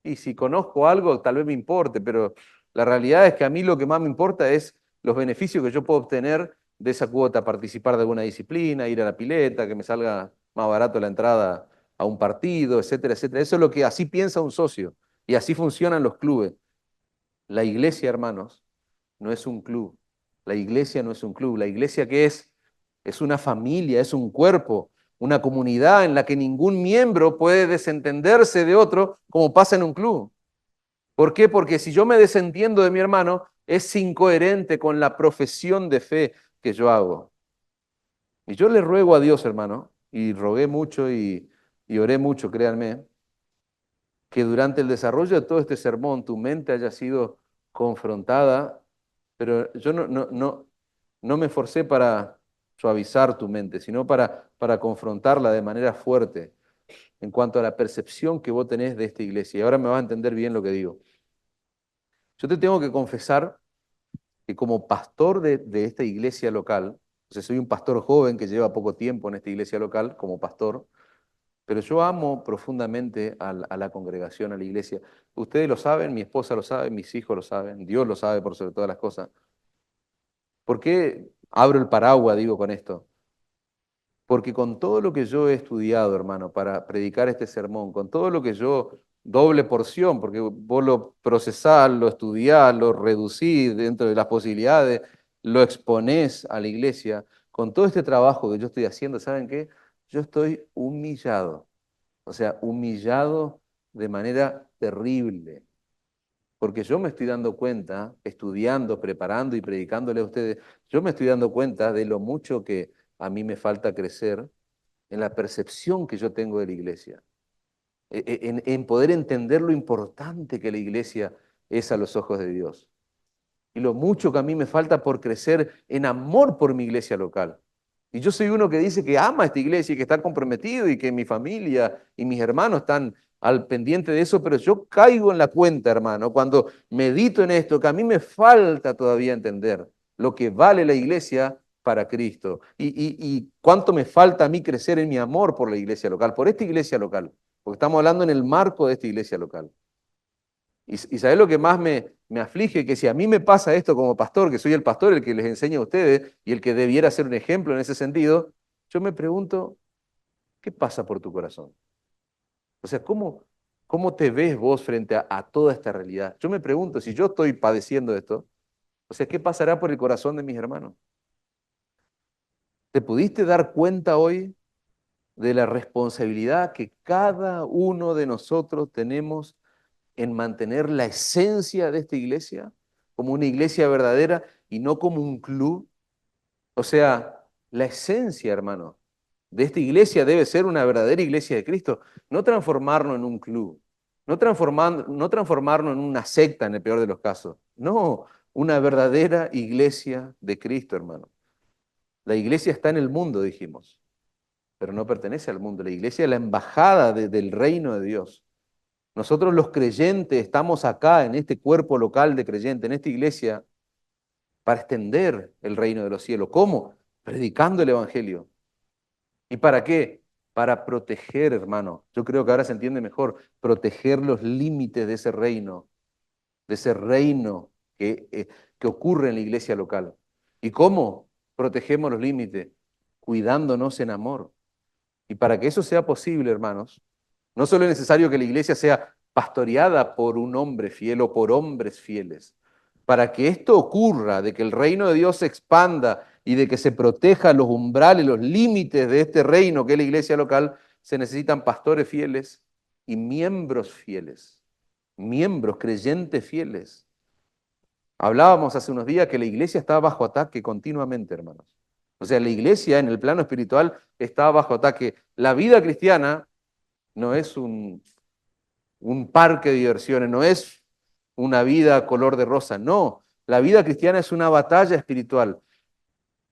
y si conozco algo, tal vez me importe, pero la realidad es que a mí lo que más me importa es los beneficios que yo puedo obtener de esa cuota, participar de alguna disciplina, ir a la pileta, que me salga más barato la entrada a un partido, etcétera, etcétera. Eso es lo que así piensa un socio y así funcionan los clubes. La iglesia, hermanos, no es un club. La iglesia no es un club. La iglesia, ¿qué es? Es una familia, es un cuerpo, una comunidad en la que ningún miembro puede desentenderse de otro como pasa en un club. ¿Por qué? Porque si yo me desentiendo de mi hermano, es incoherente con la profesión de fe que yo hago. Y yo le ruego a Dios, hermano, y rogué mucho y oré mucho, créanme, que durante el desarrollo de todo este sermón tu mente haya sido confrontada, pero yo no me esforcé para suavizar tu mente, sino para confrontarla de manera fuerte en cuanto a la percepción que vos tenés de esta iglesia. Y ahora me vas a entender bien lo que digo. Yo te tengo que confesar que como pastor de esta iglesia local, o sea, soy un pastor joven que lleva poco tiempo en esta iglesia local como pastor, pero yo amo profundamente a la congregación, a la iglesia. Ustedes lo saben, mi esposa lo sabe, mis hijos lo saben, Dios lo sabe por sobre todas las cosas. ¿Por qué abro el paraguas, digo, con esto? Porque con todo lo que yo he estudiado, hermano, para predicar este sermón, con todo lo que yo, doble porción, porque vos lo procesás, lo estudiás, lo reducís dentro de las posibilidades, lo exponés a la iglesia, con todo este trabajo que yo estoy haciendo, ¿saben qué? Yo estoy humillado, o sea, humillado de manera terrible, porque yo me estoy dando cuenta, estudiando, preparando y predicándole a ustedes, yo me estoy dando cuenta de lo mucho que a mí me falta crecer en la percepción que yo tengo de la iglesia, en poder entender lo importante que la iglesia es a los ojos de Dios. Y lo mucho que a mí me falta por crecer en amor por mi iglesia local. Y yo soy uno que dice que ama esta iglesia y que está comprometido y que mi familia y mis hermanos están al pendiente de eso, pero yo caigo en la cuenta, hermano, cuando medito en esto, que a mí me falta todavía entender lo que vale la iglesia para Cristo y cuánto me falta a mí crecer en mi amor por la iglesia local, por esta iglesia local, porque estamos hablando en el marco de esta iglesia local. Y ¿sabés lo que más me aflige? Que si a mí me pasa esto como pastor, que soy el pastor, el que les enseña a ustedes y el que debiera ser un ejemplo en ese sentido, yo me pregunto, ¿qué pasa por tu corazón? O sea, ¿cómo te ves vos frente a toda esta realidad? Yo me pregunto, si yo estoy padeciendo esto, o sea, ¿qué pasará por el corazón de mis hermanos? ¿Te pudiste dar cuenta hoy de la responsabilidad que cada uno de nosotros tenemos en mantener la esencia de esta iglesia como una iglesia verdadera y no como un club? O sea, la esencia, hermano, de esta iglesia debe ser una verdadera iglesia de Cristo, no transformarnos en un club, no transformarnos en una secta en el peor de los casos, no, una verdadera iglesia de Cristo, hermano. La iglesia está en el mundo, dijimos, pero no pertenece al mundo. La iglesia es la embajada del reino de Dios. Nosotros los creyentes estamos acá en este cuerpo local de creyentes, en esta iglesia, para extender el reino de los cielos. ¿Cómo? Predicando el Evangelio. ¿Y para qué? Para proteger, hermano. Yo creo que ahora se entiende mejor, proteger los límites de ese reino que ocurre en la iglesia local. ¿Y cómo protegemos los límites? Cuidándonos en amor. Y para que eso sea posible, hermanos, no solo es necesario que la iglesia sea pastoreada por un hombre fiel o por hombres fieles. Para que esto ocurra, de que el reino de Dios se expanda y de que se proteja los umbrales, los límites de este reino que es la iglesia local, se necesitan pastores fieles y miembros fieles, miembros creyentes fieles. Hablábamos hace unos días que la iglesia está bajo ataque continuamente, hermanos. O sea, la iglesia en el plano espiritual está bajo ataque. La vida cristiana no es un parque de diversiones, no es una vida color de rosa, no. La vida cristiana es una batalla espiritual.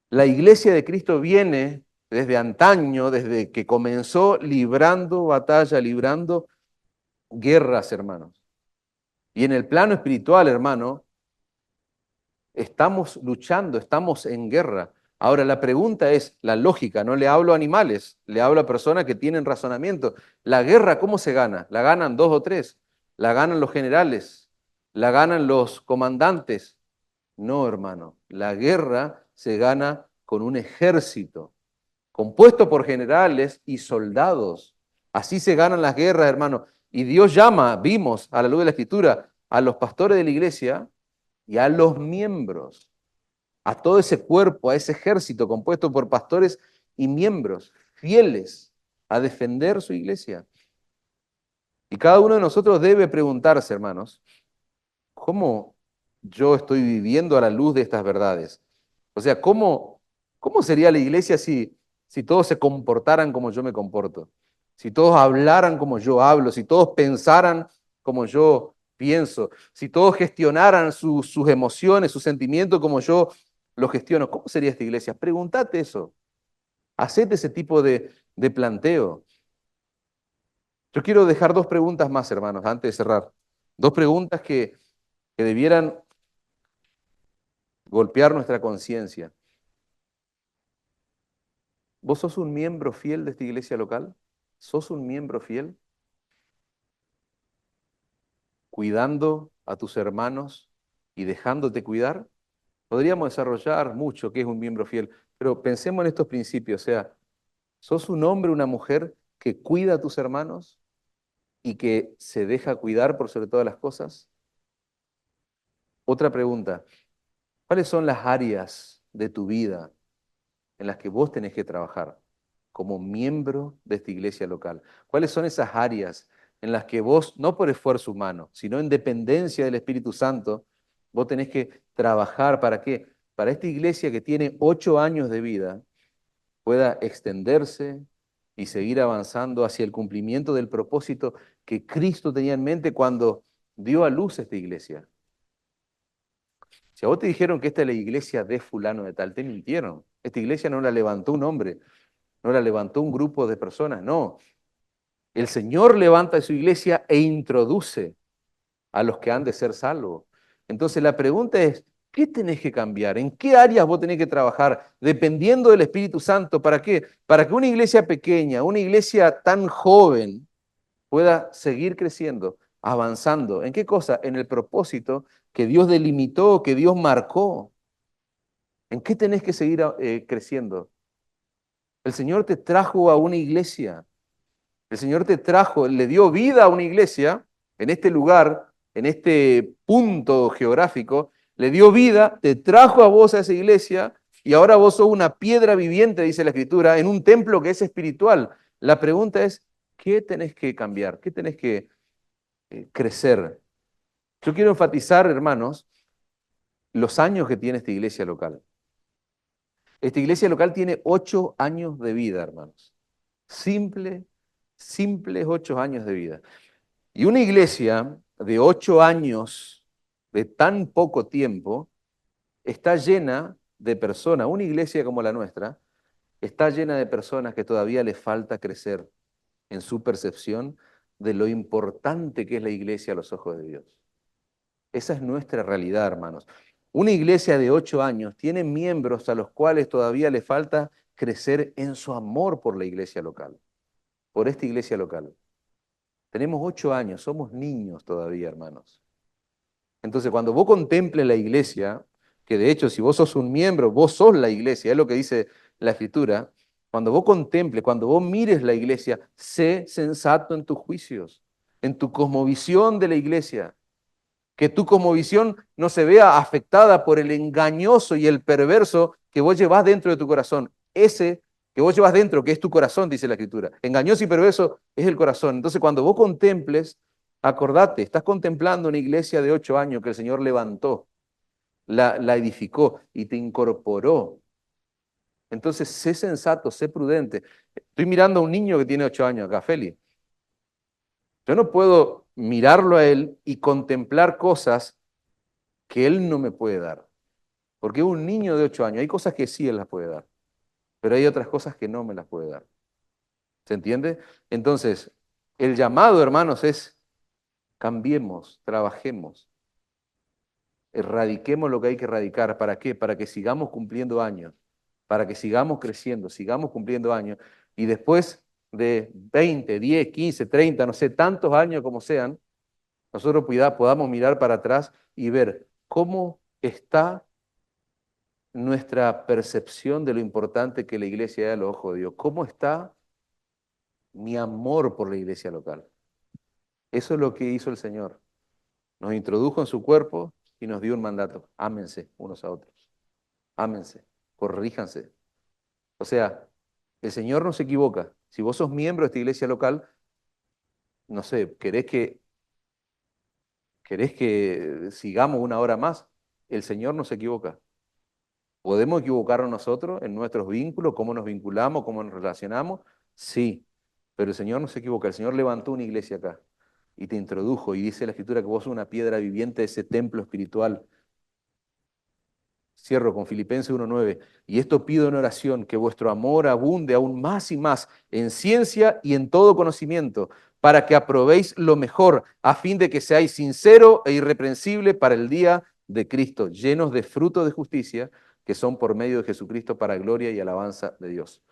La iglesia de Cristo viene desde antaño, desde que comenzó librando batalla, librando guerras, hermanos. Y en el plano espiritual, hermano, estamos luchando, estamos en guerra. Ahora la pregunta es la lógica, no le hablo a animales, le hablo a personas que tienen razonamiento. La guerra, ¿cómo se gana? ¿La ganan dos o tres? ¿La ganan los generales? ¿La ganan los comandantes? No, hermano, la guerra se gana con un ejército compuesto por generales y soldados. Así se ganan las guerras, hermano. Y Dios llama, vimos a la luz de la Escritura, a los pastores de la iglesia y a los miembros, a todo ese cuerpo, a ese ejército compuesto por pastores y miembros fieles a defender su iglesia. Y cada uno de nosotros debe preguntarse, hermanos, ¿cómo yo estoy viviendo a la luz de estas verdades? O sea, ¿cómo sería la iglesia si todos se comportaran como yo me comporto? Si todos hablaran como yo hablo, si todos pensaran como yo pienso, si todos gestionaran sus emociones, sus sentimientos como yo los gestiono, ¿cómo sería esta iglesia? Pregúntate eso. Hacete ese tipo de planteo. Yo quiero dejar dos preguntas más, hermanos, antes de cerrar. Dos preguntas que debieran golpear nuestra conciencia. ¿Vos sos un miembro fiel de esta iglesia local? ¿Sos un miembro fiel? ¿Cuidando a tus hermanos y dejándote cuidar? Podríamos desarrollar mucho qué es un miembro fiel, pero pensemos en estos principios. O sea, ¿sos un hombre, una mujer que cuida a tus hermanos y que se deja cuidar por sobre todas las cosas? Otra pregunta, ¿cuáles son las áreas de tu vida en las que vos tenés que trabajar como miembro de esta iglesia local? ¿Cuáles son esas áreas en las que vos, no por esfuerzo humano, sino en dependencia del Espíritu Santo, vos tenés que trabajar para qué? Para esta iglesia que tiene 8 años de vida pueda extenderse y seguir avanzando hacia el cumplimiento del propósito que Cristo tenía en mente cuando dio a luz esta iglesia. Si a vos te dijeron que esta es la iglesia de fulano de tal, te mintieron. Esta iglesia no la levantó un hombre, no la levantó un grupo de personas, no. El Señor levanta su iglesia e introduce a los que han de ser salvos. Entonces la pregunta es, ¿qué tenés que cambiar? ¿En qué áreas vos tenés que trabajar? Dependiendo del Espíritu Santo. ¿Para qué? Para que una iglesia pequeña, una iglesia tan joven, pueda seguir creciendo, avanzando. ¿En qué cosa? En el propósito que Dios delimitó, que Dios marcó. ¿En qué tenés que seguir creciendo? El Señor te trajo a una iglesia. El Señor te trajo, le dio vida a una iglesia en este lugar, en este punto geográfico. Le dio vida, te trajo a vos a esa iglesia y ahora vos sos una piedra viviente, dice la Escritura, en un templo que es espiritual. La pregunta es, ¿qué tenés que cambiar? ¿Qué tenés que crecer? Yo quiero enfatizar, hermanos, los años que tiene esta iglesia local. Esta iglesia local tiene 8 años de vida, hermanos. Simple, simples 8 años de vida. Y una iglesia de 8 años, de tan poco tiempo, está llena de personas. Una iglesia como la nuestra está llena de personas que todavía les falta crecer en su percepción de lo importante que es la iglesia a los ojos de Dios. Esa es nuestra realidad, hermanos. Una iglesia de 8 años tiene miembros a los cuales todavía le falta crecer en su amor por la iglesia local, por esta iglesia local. Tenemos 8 años, somos niños todavía, hermanos. Entonces, cuando vos contemples la iglesia, que de hecho, si vos sos un miembro, vos sos la iglesia, es lo que dice la Escritura, cuando vos contemples, cuando vos mires la iglesia, sé sensato en tus juicios, en tu cosmovisión de la iglesia. Que tu cosmovisión no se vea afectada por el engañoso y el perverso que vos llevás dentro de tu corazón. Ese que vos llevas dentro, que es tu corazón, dice la Escritura. Engañoso y perverso es el corazón. Entonces, cuando vos contemples, acordate, estás contemplando una iglesia de 8 años que el Señor levantó, la edificó y te incorporó. Entonces, sé sensato, sé prudente. Estoy mirando a un niño que tiene 8 años acá, Feli. Yo no puedo mirarlo a él y contemplar cosas que él no me puede dar. Porque un niño de 8 años, hay cosas que sí él las puede dar. pero hay otras cosas que no me las puede dar. ¿Se entiende? Entonces, el llamado, hermanos, es cambiemos, trabajemos, erradiquemos lo que hay que erradicar. ¿Para qué? Para que sigamos cumpliendo años, para que sigamos creciendo, sigamos cumpliendo años, y después de 20, 10, 15, 30, no sé, tantos años como sean, nosotros podamos mirar para atrás y ver cómo está nuestra percepción de lo importante que la iglesia es a los ojos de Dios, cómo está mi amor por la iglesia local. Eso es lo que hizo el Señor. Nos introdujo en su cuerpo y nos dio un mandato. Ámense unos a otros. Ámense, corríjanse. O sea, el Señor no se equivoca. Si vos sos miembro de esta iglesia local, no sé, querés que sigamos una hora más, el Señor no se equivoca. ¿Podemos equivocarnos nosotros en nuestros vínculos, cómo nos vinculamos, cómo nos relacionamos? Sí, pero el Señor no se equivoca. El Señor levantó una iglesia acá y te introdujo y dice la Escritura que vos sos una piedra viviente de ese templo espiritual. Cierro con Filipenses 1:9. Y esto pido en oración, que vuestro amor abunde aún más y más en ciencia y en todo conocimiento, para que aprobéis lo mejor, a fin de que seáis sincero e irreprensible para el día de Cristo, llenos de fruto de justicia, que son por medio de Jesucristo para gloria y alabanza de Dios.